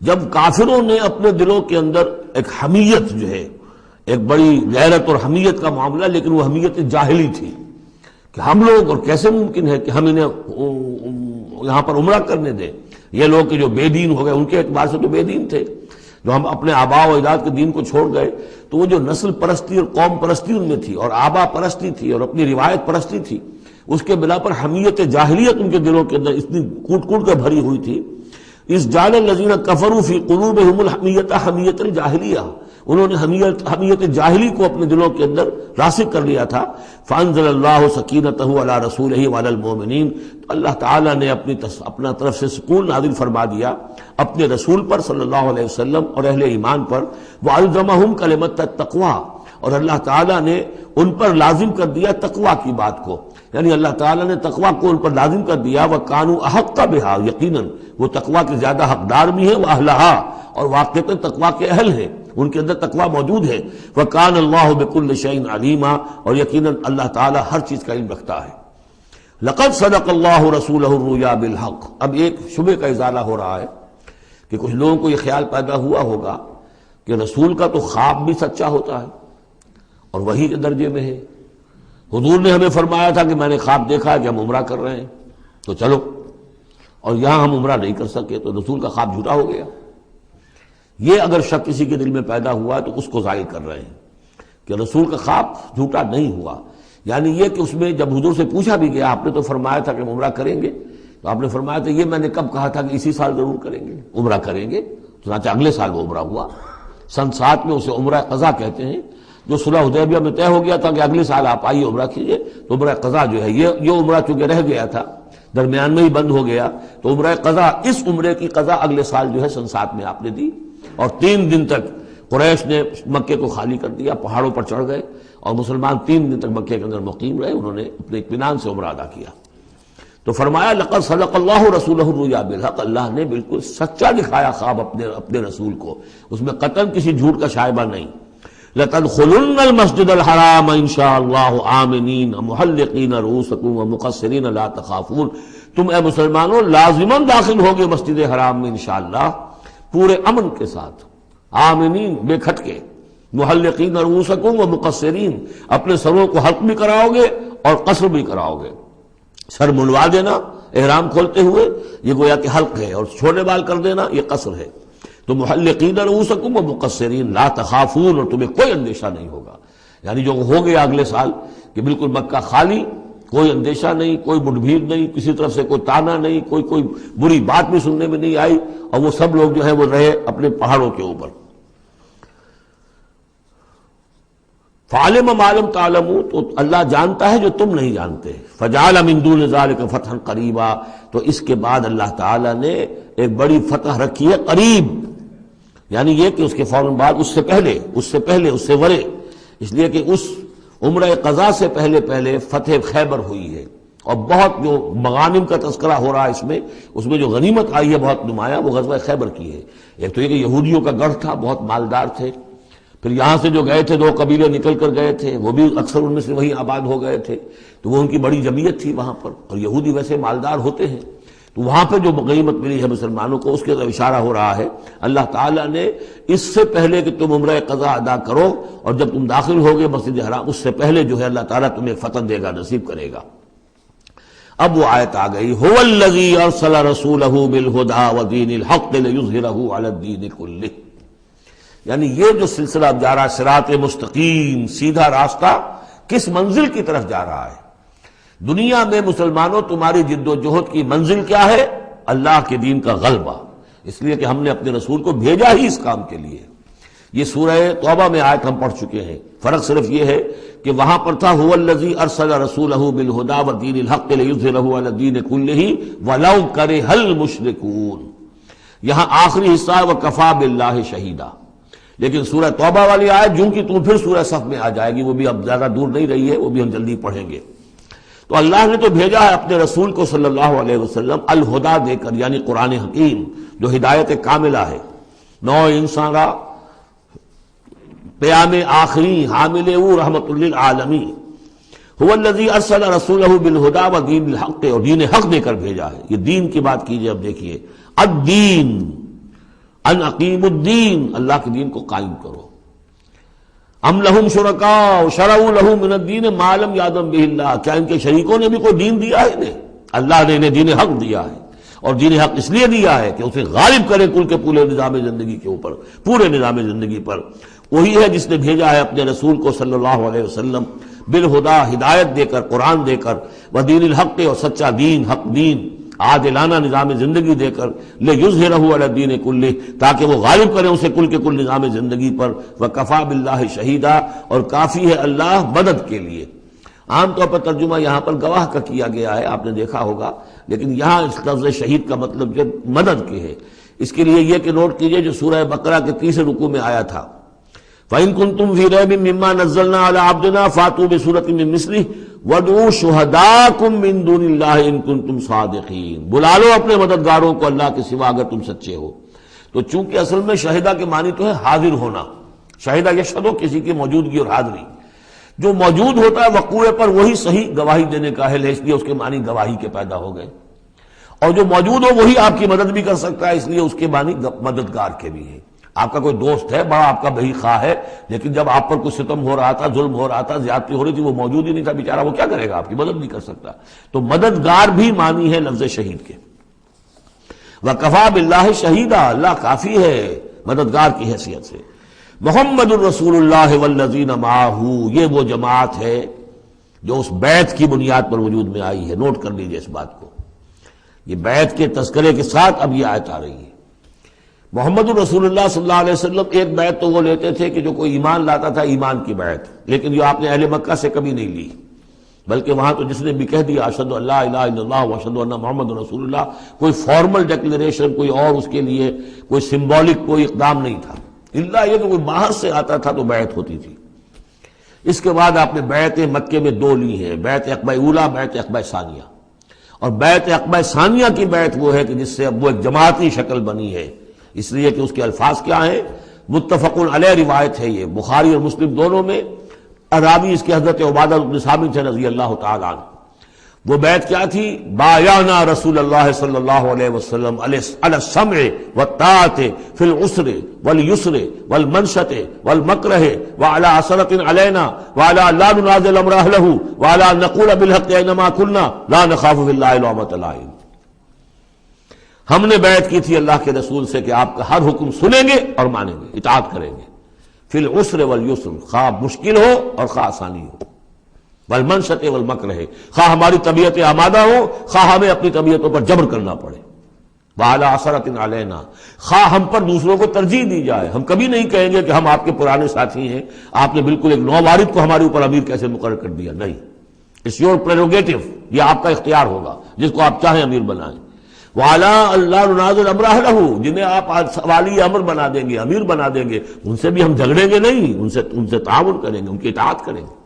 جب کافروں نے اپنے دلوں کے اندر ایک حمیت جو ہے، ایک بڑی غیرت اور حمیت کا معاملہ، لیکن وہ حمیت جاہلی تھی کہ ہم لوگ، اور کیسے ممکن ہے کہ ہم انہیں یہاں پر عمرہ کرنے دیں، یہ لوگ کہ جو بے دین ہو گئے، ان کے اعتبار سے تو بے دین تھے، جو ہم اپنے آبا و اجداد کے دین کو چھوڑ گئے، تو وہ جو نسل پرستی اور قوم پرستی ان میں تھی، اور آبا پرستی تھی، اور اپنی روایت پرستی تھی، اس کے بنا پر حمیت جاہلیت ان کے دلوں کے اندر اتنی کوٹ کوٹ کر بھری ہوئی تھی۔ اس جعل الذین کفروا فی قلوبہم الحمیۃ حمیۃ الجاہلیہ، انہوں نے حمیت جاہلی کو اپنے دلوں کے اندر راسخ کر لیا تھا۔ فانزل اللہ سکینتہ علی رسولہ وعلی المؤمنین، تو اللہ تعالیٰ نے اپنا طرف سے سکون نازل فرما دیا اپنے رسول پر صلی اللہ علیہ وسلم اور اہل ایمان پر، وَأَلْزَمَهُمْ كَلِمَةَ التَّقْوَىٰ، اور اللہ تعالیٰ نے ان پر لازم کر دیا تقویٰ کی بات کو، یعنی اللہ تعالیٰ نے تقویٰ کو ان پر لازم کر دیا۔ وَكَانُوا أَحَقَّ بِهَا، یقیناً وہ تقویٰ کے زیادہ حقدار بھی ہیں، وَأَهْلَهَا، اور واقعتاً تقویٰ کے اہل ہیں، ان کے اندر تقویٰ موجود ہے۔ وَكَانَ اللَّهُ بِكُلِّ شَيْءٍ عَلِيمًا، اور یقیناً اللہ تعالیٰ ہر چیز کا علم رکھتا ہے۔ لَقَدْ صَدَقَ اللَّهُ رَسُولَهُ الرُّؤْيَا بِالْحَقِّ، اب ایک شبہ کا ازالہ ہو رہا ہے کہ کچھ لوگوں کو یہ خیال پیدا ہوا ہوگا کہ رسول کا تو خواب بھی سچا ہوتا ہے اور وہی کے درجے میں ہے۔ حضور نے ہمیں فرمایا تھا کہ میں نے خواب دیکھا ہے کہ ہم عمرہ کر رہے ہیں تو چلو، اور یہاں ہم عمرہ نہیں کر سکے تو رسول کا خواب جھوٹا ہو گیا۔ یہ اگر شک کسی کے دل میں پیدا ہوا تو اس کو ظاہر کر رہے ہیں کہ رسول کا خواب جھوٹا نہیں ہوا، یعنی یہ کہ اس میں جب حضور سے پوچھا بھی گیا، آپ نے تو فرمایا تھا کہ ہم عمرہ کریں گے، تو آپ نے فرمایا تھا یہ میں نے کب کہا تھا کہ اسی سال ضرور کریں گے، عمرہ کریں گے، چنانچہ اگلے سال وہ عمرہ ہوا۔ سن 7 میں اسے عمرہ قضا کہتے ہیں، جو صلح حدیبیہ میں طے ہو گیا تھا کہ اگلے سال آپ آئیے عمرہ کیجئے، تو عمرہ قضا جو ہے یہ عمرہ چونکہ رہ گیا تھا، درمیان میں ہی بند ہو گیا، تو عمرہ قضا، اس عمرے کی قضا اگلے سال جو ہے سن 7 میں آپ نے دی، اور 3 دن تک قریش نے مکے کو خالی کر دیا، پہاڑوں پر چڑھ گئے، اور مسلمان 3 دن تک مکے کے اندر مقیم رہے، انہوں نے اپنے اطمینان سے عمرہ ادا کیا۔ تو فرمایا لقد صدق اللہ رسولہ الرؤیا بالحق، اللہ نے بالکل سچا دکھایا خواب اپنے رسول کو، اس میں قطعاً کسی جھوٹ کا شائبہ نہیں۔ لتدخلن المسجد الحرام ان شاء اللہ آمنین محلقین رؤوسکم ومقصرین لا تخافون، تم اے مسلمانوں لازماً داخل ہوگے مسجد حرام میں انشاءاللہ پورے امن کے ساتھ، آمنین بے کھٹکے، محلقین رؤوسکم ومقصرین، اپنے سروں کو حلق بھی کراؤ گے اور قصر بھی کراؤ گے، سر منڈوا دینا احرام کھولتے ہوئے یہ گویا کہ حلق ہے، اور چھوٹے بال کر دینا یہ قصر ہے۔ تو محلقین رؤوسکم ومقصرین لا تخافون، اور تمہیں کوئی اندیشہ نہیں ہوگا، یعنی جو ہو گیا اگلے سال کہ بالکل مکہ خالی، کوئی اندیشہ نہیں، کوئی مڈ بھیڑ نہیں، کسی طرف سے کوئی تانا نہیں، کوئی بری بات بھی سننے میں نہیں آئی، اور وہ سب لوگ جو ہیں وہ رہے اپنے پہاڑوں کے اوپر۔ فعلم ما لم تعلموا، تو اللہ جانتا ہے جو تم نہیں جانتے، فجعل من دون ذلك فتحا قریبا، تو اس کے بعد اللہ تعالیٰ نے ایک بڑی فتح رکھی ہے قریب، یعنی یہ کہ اس کے فوراً بعد اس سے ورے، اس لیے کہ اس عمرہ قضا سے پہلے فتح خیبر ہوئی ہے، اور بہت جو مغانم کا تذکرہ ہو رہا ہے اس میں جو غنیمت آئی ہے بہت نمایاں، وہ غزوہ خیبر کی ہے۔ ایک تو یہ کہ یہودیوں کا گڑھ تھا، بہت مالدار تھے، پھر یہاں سے جو گئے تھے 2 قبیلے نکل کر گئے تھے، وہ بھی اکثر ان میں سے وہیں آباد ہو گئے تھے، تو وہ ان کی بڑی جمعیت تھی وہاں پر، اور یہودی ویسے مالدار ہوتے ہیں، تو وہاں پہ جو غنیمت ملی ہے مسلمانوں کو، اس کے طرف اشارہ ہو رہا ہے۔ اللہ تعالیٰ نے اس سے پہلے کہ تم عمرہ قضا ادا کرو، اور جب تم داخل ہوگے مسجد حرام، اس سے پہلے جو ہے اللہ تعالیٰ تمہیں فتح دے گا، نصیب کرے گا۔ اب وہ آیت آ گئی، هو الذی ارسل رسولہ بالہدی ودین الحق لیظہرہ علی الدین کلہ، یعنی یہ جو سلسلہ اب جا رہا ہے، صراط مستقیم، سیدھا راستہ، کس منزل کی طرف جا رہا ہے؟ دنیا میں مسلمانوں تمہاری جد و جہد کی منزل کیا ہے؟ اللہ کے دین کا غلبہ، اس لیے کہ ہم نے اپنے رسول کو بھیجا ہی اس کام کے لیے۔ یہ سورہ توبہ میں آیت ہم پڑھ چکے ہیں، فرق صرف یہ ہے کہ وہاں پر تھا هو الذی ارسل رسولہ بالہدی ودین الحق لیظہرہ علی الدین کلہ ولو کرہ المشرکون، یہاں آخری حصہ ہے وکفی باللہ شہیدا، لیکن سورہ توبہ والی آیت جوں کی توں پھر سورہ صف میں آ جائے گی، وہ بھی اب زیادہ دور نہیں رہی ہے، وہ بھی ہم جلدی پڑھیں گے۔ تو اللہ نے تو بھیجا ہے اپنے رسول کو صلی اللہ علیہ وسلم الہدا دے کر، یعنی قرآن حکیم جو ہدایت کاملہ ہے، نو انسان را پیام آخری حامل او رحمت للعالمین، هو الذی ارسل رسولہ بالہدی ودین الحق، اور دین حق دے کر بھیجا ہے۔ یہ دین کی بات کیجئے، اب دیکھیے الدین، ان اقیم الدین، اللہ کے دین کو قائم کرو۔ ام لہم شرکاء شرعوا لہ من الدین ما لم یأذن بہ اللہ، کیا ان کے شریکوں نے بھی کوئی دین دیا ہے انہیں؟ اللہ نے انہیں دین حق دیا ہے، اور دین حق اس لیے دیا ہے کہ اسے غالب کرے کل کے پورے نظام زندگی کے اوپر، پورے نظام زندگی پر۔ وہی ہے جس نے بھیجا ہے اپنے رسول کو صلی اللہ علیہ وسلم بالہدا، ہدایت دے کر، قرآن دے کر، ودین الحق، اور سچا دین، حق دین، عادلانہ نظام زندگی دے کر، لیظہرہ علی الدین کلہ، تاکہ وہ غالب کریں اسے کل کے کل نظام زندگی پر، وکفی باللہ شہیدا، اور کافی ہے اللہ مدد کے لیے۔ عام طور پر ترجمہ یہاں پر گواہ کا کیا گیا ہے، آپ نے دیکھا ہوگا، لیکن یہاں اس لفظ شہید کا مطلب جو مدد کے ہے۔ اس کے لیے یہ کہ نوٹ کیجئے جو سورہ بقرہ کے 30 رکوع میں آیا تھا، فَإِن كُنتُمْ فِي رَيْبٍ مِّمَّا نَزَّلْنَا عَلَىٰ عَبْدِنَا فَأْتُوا بِسُورَةٍ مِّن مِّثْلِهِ وَادْعُوا شُهَدَاءَكُم مِّن دُونِ اللَّهِ إِن كُنتُمْ صَادِقِينَ، بلا لو اپنے مددگاروں کو اللہ کے سوا اگر تم سچے ہو۔ تو چونکہ اصل میں شہیدہ کے معنی تو ہے حاضر ہونا، شہیدہ یشہدو، کسی کی موجودگی اور حاضری، جو موجود ہوتا ہے وقوع پر وہی صحیح گواہی دینے کا اہل ہے، اس لیے اس کے معنی گواہی کے پیدا ہو گئے، اور جو موجود ہو وہی آپ کی مدد بھی کر سکتا ہے، اس لیے اس کے معنی مددگار کے بھی ہے۔ آپ کا کوئی دوست ہے، بڑا آپ کا بہی خواہ ہے، لیکن جب آپ پر کچھ ستم ہو رہا تھا، ظلم ہو رہا تھا، زیادتی ہو رہی تھی، وہ موجود ہی نہیں تھا بیچارہ، وہ کیا کرے گا؟ آپ کی مدد نہیں کر سکتا۔ تو مددگار بھی معنی ہے لفظ شہید کے۔ وَكَفَى بِاللَّهِ شَهِيدًا، اللہ کافی ہے مددگار کی حیثیت سے۔ محمد الرسول اللہ والذین معہ، یہ وہ جماعت ہے جو اس بیعت کی بنیاد پر وجود میں آئی ہے۔ نوٹ کر لیجئے اس بات کو، یہ بیعت کے تذکرے کے ساتھ اب یہ آیت آ رہی ہے۔ محمد الرسول اللہ صلی اللہ علیہ وسلم ایک بیعت تو وہ لیتے تھے کہ جو کوئی ایمان لاتا تھا، ایمان کی بیعت، لیکن جو آپ نے اہل مکہ سے کبھی نہیں لی، بلکہ وہاں تو جس نے بھی کہہ دیا اشہد ان لا الہ الا اللہ واشہد ان محمد رسول اللہ، کوئی فارمل ڈیکلیریشن، کوئی اور اس کے لیے کوئی سمبولک کوئی اقدام نہیں تھا، الا یہ کہ کوئی باہر سے آتا تھا تو بیعت ہوتی تھی۔ اس کے بعد آپ نے بیعت مکے میں دو لی ہیں، بیعت عقبہ اولیٰ، بیعت عقبہ ثانیہ۔ اور بیعت عقبہ ثانیہ کی بیعت وہ ہے کہ جس سے اب وہ ایک جماعتی شکل بنی ہے، اس لیے کہ اس کے الفاظ کیا ہیں، متفق علیہ روایت ہے، یہ بخاری اور مسلم دونوں میں، راوی اس کے حضرت عبادہ بن صامت سے رضی اللہ تعالی عنہ۔ وہ بیعت کیا تھی؟ بایعنا رسول اللہ صلی اللہ علیہ وسلم علی السمع والطاعۃ فی العسر والیسر والمنشط والمکرہ وعلی عثرۃ علینا وعلی لا ننازع الامر اہلہ وعلی ان نقول بالحق اینما کنا لا نخاف فی اللہ لومۃ لائم۔ ہم نے بیعت کی تھی اللہ کے رسول سے کہ آپ کا ہر حکم سنیں گے اور مانیں گے، اطاعت کریں گے، فی العسر والیسر، خواہ مشکل ہو اور خواہ آسانی ہو، والمنشط والمکرہ، خواہ ہماری طبیعتیں آمادہ ہو، خواہ ہمیں اپنی طبیعتوں پر جبر کرنا پڑے، وعلی عثرۃ علینا، خواہ ہم پر دوسروں کو ترجیح دی جائے۔ ہم کبھی نہیں کہیں گے کہ ہم آپ کے پرانے ساتھی ہیں، آپ نے بالکل ایک نووارد کو ہمارے اوپر امیر کیسے مقرر کر دیا، نہیں، اٹس یور پریروگیٹو، یہ آپ کا اختیار ہوگا، جس کو آپ چاہیں امیر بنائیں۔ وعلی اللہ ننازع الامر اہلہ، جنہیں آپ والی امر بنا دیں گے، امیر بنا دیں گے، ان سے بھی ہم جھگڑیں گے نہیں، ان سے تعاون کریں گے، ان کی اطاعت کریں گے۔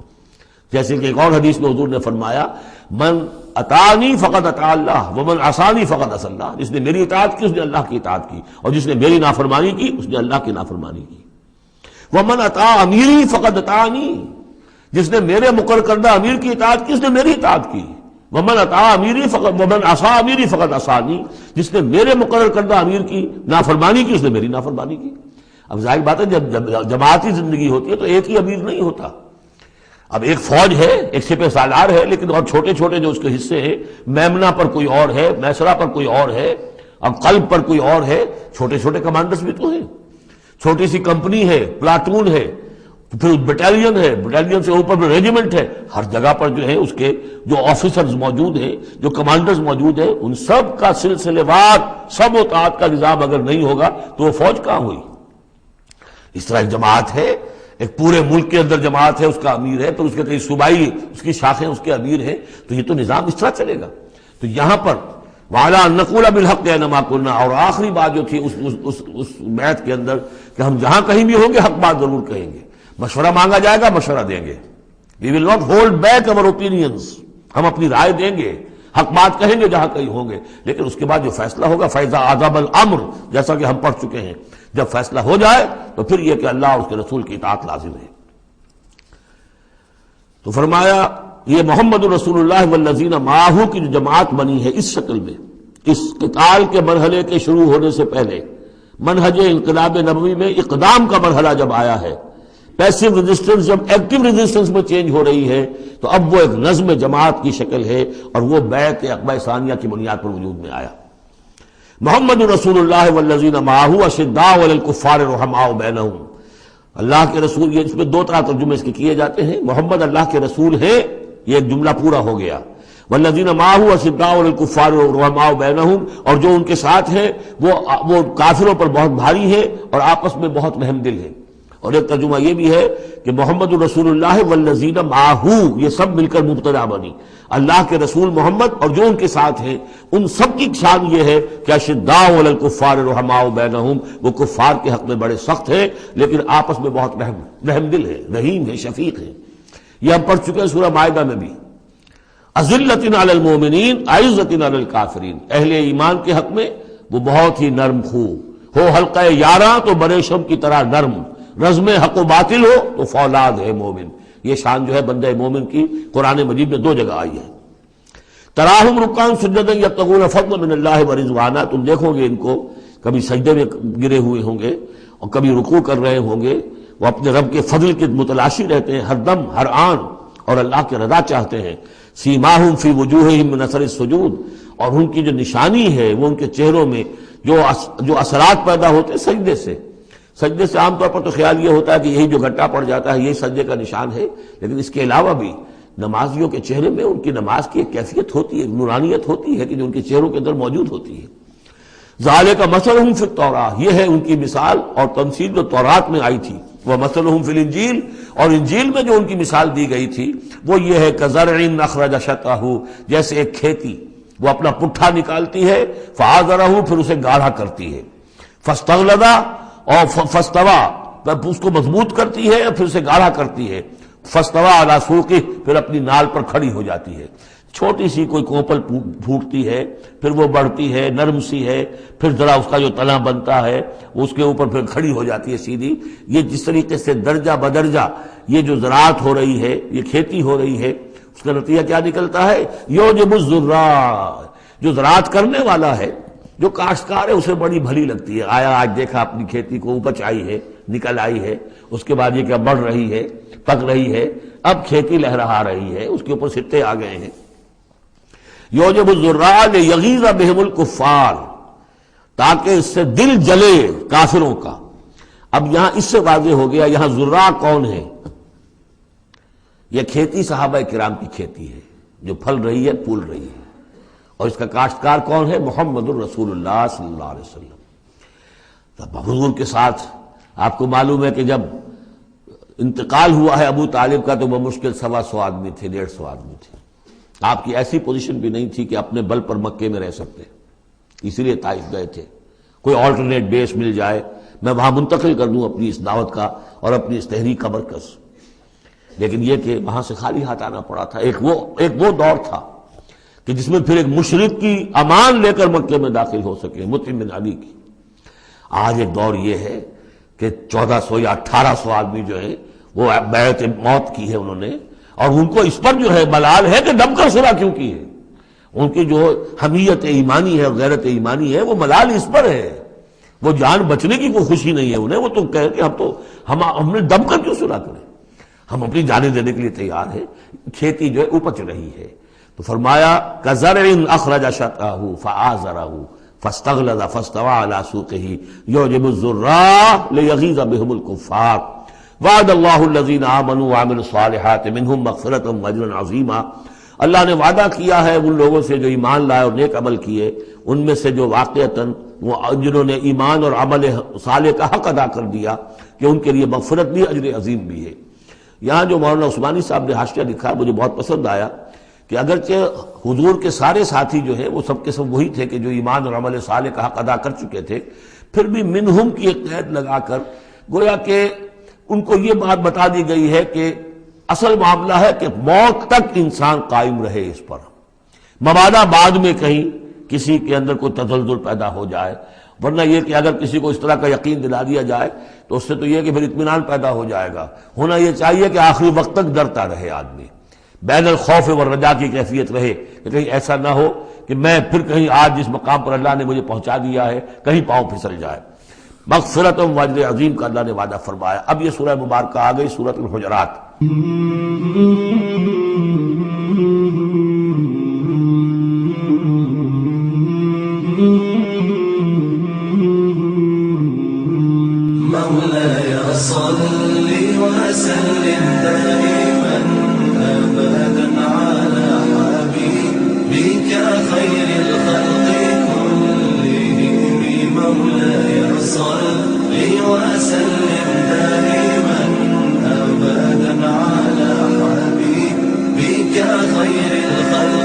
جیسے کہ ایک اور حدیث میں حضور نے فرمایا من اطاعنی فقد اطاع اللہ ومن عصانی فقد عصی اللہ، جس نے میری اطاعت کی اس نے اللہ کی اطاعت کی، اور جس نے میری نافرمانی کی اس نے اللہ کی نافرمانی کی۔ ومن اطاع امیری فقد اطاعنی، جس نے میرے مقرر کردہ امیر کی اطاعت کی اس نے میری اطاعت کی۔ ومن اطاع امیری فقد ومن عصی امیری فقد عصانی، جس نے میرے مقرر کردہ امیر کی نافرمانی کی اس نے میری نافرمانی کی۔ اب ظاہر بات ہے جب جماعتی زندگی ہوتی ہے تو ایک ہی امیر نہیں ہوتا، اب ایک فوج ہے، ایک سپہ سالار ہے، لیکن اور چھوٹے چھوٹے جو اس کے حصے ہیں، میمنہ پر کوئی اور ہے، میسرہ پر کوئی اور ہے، اب قلب پر کوئی اور ہے، چھوٹے چھوٹے کمانڈرز بھی تو ہیں، چھوٹی سی کمپنی ہے، پلاٹون ہے، پھر بٹالین ہے، بٹالین سے اوپر ریجیمنٹ ہے، ہر جگہ پر جو ہے اس کے جو آفیسرز موجود ہیں، جو کمانڈرز موجود ہیں، ان سب کا سلسلے وار سب اطاعت کا نظام اگر نہیں ہوگا تو وہ فوج کہاں ہوئی؟ اس طرح ایک جماعت ہے، ایک پورے ملک کے اندر جماعت ہے، اس کا امیر ہے، تو اس کے کئی صوبائی اس کی شاخیں اس کے امیر ہیں، تو یہ تو نظام اس طرح چلے گا۔ تو یہاں پر وعلی ان نقول بالحق اینما کنا، اور آخری بات جو تھی اس بیعت کے اندر کہ ہم جہاں کہیں بھی ہوں گے حق بات ضرور کہیں گے، مشورہ مانگا جائے گا مشورہ دیں گے، وی ول ناٹ ہولڈ بیک اور اوپینینز، ہم اپنی رائے دیں گے، حق بات کہیں گے جہاں کہیں ہوں گے، لیکن اس کے بعد جو فیصلہ ہوگا فیضا عذاب الامر، جیسا کہ ہم پڑھ چکے ہیں، جب فیصلہ ہو جائے تو پھر یہ کہ اللہ اور اس کے رسول کی اطاعت لازم ہے۔ تو فرمایا یہ محمد رسول اللہ والذین معہ کی جو جماعت بنی ہے اس شکل میں، اس قتال کے مرحلے کے شروع ہونے سے پہلے منہج انقلاب نبوی میں اقدام کا مرحلہ جب آیا ہے، پیسو ریزسٹنس جب ایکٹیو ریزسٹنس میں چینج ہو رہی ہے، تو اب وہ ایک نظم جماعت کی شکل ہے، اور وہ بیعت عقبہ ثانیہ کی بنیاد پر وجود میں آیا۔ محمد رسول اللہ والذین معہ اشداء علی الکفار رحماء بینہم، اللہ کے رسول، یہ اس میں دو طرح ترجمے اس کے کیے جاتے ہیں، محمد اللہ کے رسول ہیں، یہ ایک جملہ پورا ہو گیا، والذین معہ اشداء علی الکفار رحماء بینہم، اور جو ان کے ساتھ ہیں وہ کافروں پر بہت بھاری ہیں اور آپس میں بہت رحم دل ہیں۔ اور ایک ترجمہ یہ بھی ہے کہ محمد رسول اللہ والذین معہ، یہ سب مل کر مبتدا بنی، اللہ کے رسول محمد اور جو ان کے ساتھ ہیں ان سب کی شان یہ ہے کہ اشداء علی الکفار رحماء بینہم، وہ کفار کے حق میں بڑے سخت ہیں لیکن آپس میں بہت رحم دل ہے، رحیم ہے، شفیق ہے۔ یہ ہم پڑھ چکے ہیں سورہ مائدہ میں بھی، اذلۃ علی المؤمنین اعزۃ علی الکافرین، اہل ایمان کے حق میں وہ بہت ہی نرم خو ہو، حلقہ یاراں تو بریشم کی طرح نرم، رزم حق و باطل ہو تو فولاد ہے مومن۔ یہ شان جو ہے بندہ مومن کی قرآن مجید میں دو جگہ آئی ہے۔ تراہم رکعا سجدا یبتغون فضلا من اللہ ورضوانا، تم دیکھو گے ان کو کبھی سجدے میں گرے ہوئے ہوں گے اور کبھی رکوع کر رہے ہوں گے، وہ اپنے رب کے فضل کے متلاشی رہتے ہیں ہر دم ہر آن، اور اللہ کی رضا چاہتے ہیں۔ سیماہم فی وجوہہم من اثر السجود، اور ان کی جو نشانی ہے وہ ان کے چہروں میں جو اثرات پیدا ہوتے ہیں سجدے سے عام طور پر تو خیال یہ ہوتا ہے کہ یہی جو گھٹا پڑ جاتا ہے یہی سجدے کا نشان ہے، لیکن اس کے علاوہ بھی نمازیوں کے چہرے میں ان کی نماز کی ایک کیفیت ہوتی ہے، نورانیت ہوتی ہے کہ جو ان کے چہروں کے اندر موجود ہوتی ہے۔ ذالک مثلہم فی التوراۃ، یہ ہے ان کی مثال اور تمثیل جو تورات میں آئی تھی، ومثلهم فی الانجیل، اور انجیل میں جو ان کی مثال دی گئی تھی وہ یہ ہے کزرع اخرج شطأہ، جیسے ایک کھیتی وہ اپنا پٹھا نکالتی ہے، فآزرہ، پھر اسے گاڑھا کرتی ہے، فاستغلظ، اور فاستوى، اس کو مضبوط کرتی ہے اور پھر اسے گاڑھا کرتی ہے، فاستوى علی سوقہ، پھر اپنی نال پر کھڑی ہو جاتی ہے۔ چھوٹی سی کوئی کوپل پھوٹتی ہے، پھر وہ بڑھتی ہے، نرم سی ہے، پھر ذرا اس کا جو تنا بنتا ہے اس کے اوپر پھر کھڑی ہو جاتی ہے سیدھی۔ یہ جس طریقے سے درجہ بدرجہ یہ جو زراعت ہو رہی ہے، یہ کھیتی ہو رہی ہے، اس کا نتیجہ کیا نکلتا ہے؟ یعجب الزراع، جو زراعت کرنے والا ہے، جو کاشتکار ہے، اسے بڑی بھلی لگتی ہے۔ آیا آج دیکھا اپنی کھیتی کو اپج آئی ہے، نکل آئی ہے، اس کے بعد یہ کیا بڑھ رہی ہے، پک رہی ہے، اب کھیتی لہرا رہی ہے، اس کے اوپر سٹے آ گئے ہیں۔ یعجب الزراع لیغیظ بہم الکفار، تاکہ اس سے دل جلے کافروں کا۔ اب یہاں اس سے واضح ہو گیا یہاں زراع کون ہے؟ یہ کھیتی صحابہ کرام کی کھیتی ہے جو پھل رہی ہے، پھول رہی ہے، اور اس کا کاشتکار کون ہے؟ محمد الرسول اللہ صلی اللہ علیہ وسلم۔ تب حضور کے ساتھ آپ کو معلوم ہے کہ جب انتقال ہوا ہے ابو طالب کا تو بمشکل 125 آدمی تھے، 150 آدمی تھے۔ آپ کی ایسی پوزیشن بھی نہیں تھی کہ اپنے بل پر مکے میں رہ سکتے، اسی لیے طائف گئے تھے، کوئی آلٹرنیٹ بیس مل جائے میں وہاں منتقل کر دوں اپنی اس دعوت کا اور اپنی اس تحریک کا مرکز۔ لیکن یہ کہ وہاں سے خالی ہاتھ آنا پڑا تھا۔ ایک وہ دور تھا کہ جس میں پھر ایک مشرک کی امان لے کر مکے میں داخل ہو سکے، مطعم بن عدی کی۔ آج ایک دور یہ ہے کہ 1400 یا 1800 آدمی جو ہیں وہ بیعت موت کی ہے انہوں نے، اور ان کو اس پر جو ہے ملال ہے کہ دب کر صلح کیوں کی ہے۔ ان کی جو حمیت ایمانی ہے اور غیرت ایمانی ہے وہ ملال اس پر ہے، وہ جان بچنے کی کوئی خوشی نہیں ہے انہیں، وہ تو کہہ کہ ہم نے دب کر کیوں صلح کریں، ہم اپنی جانیں دینے کے لیے تیار ہیں۔ کھیتی جو ہے اپج رہی ہے، تو فرمایا کزرع اخرج شطأہ فآزرہ فاستغلظ فاستوى علی سوقہ یعجب الزراع لیغیظ بہم الکفار وعد اللہ الذین آمنوا وعملوا الصالحات منہم مغفرۃ واجرا عظیما۔ اللہ نے وعدہ کیا ہے ان لوگوں سے جو ایمان لائے اور نیک عمل کیے، ان میں سے جو واقعتاً جنہوں نے ایمان اور عمل صالح کا حق ادا کر دیا کہ ان کے لیے مغفرت بھی، اجر عظیم بھی ہے۔ یہاں جو مولانا عثمانی صاحب نے حاشیہ لکھا مجھے بہت پسند آیا کہ اگرچہ حضور کے سارے ساتھی جو ہیں وہ سب کے سب وہی تھے کہ جو ایمان اور عمل صالح کا حق ادا کر چکے تھے، پھر بھی منہم کی ایک قید لگا کر گویا کہ ان کو یہ بات بتا دی گئی ہے کہ اصل معاملہ ہے کہ موت تک انسان قائم رہے اس پر، مبادا بعد میں کہیں کسی کے اندر کوئی تزلزل پیدا ہو جائے، ورنہ یہ کہ اگر کسی کو اس طرح کا یقین دلا دیا جائے تو اس سے تو یہ کہ پھر اطمینان پیدا ہو جائے گا۔ ہونا یہ چاہیے کہ آخری وقت تک ڈرتا رہے آدمی، بین الخوف والرجا کی کیفیت رہے کہ کہیں ایسا نہ ہو کہ میں پھر کہیں آج جس مقام پر اللہ نے مجھے پہنچا دیا ہے کہیں پاؤں پھسل جائے۔ مغفرت و اجر عظیم کا اللہ نے وعدہ فرمایا۔ اب یہ سورہ مبارکہ آ گئی، سورۃ الحجرات۔ مولاي صل وسلم دائما ابدا على حبيبك خير الخلق كلهم مولاي صل وسلم دائما ابدا على حبيبك خير الخلق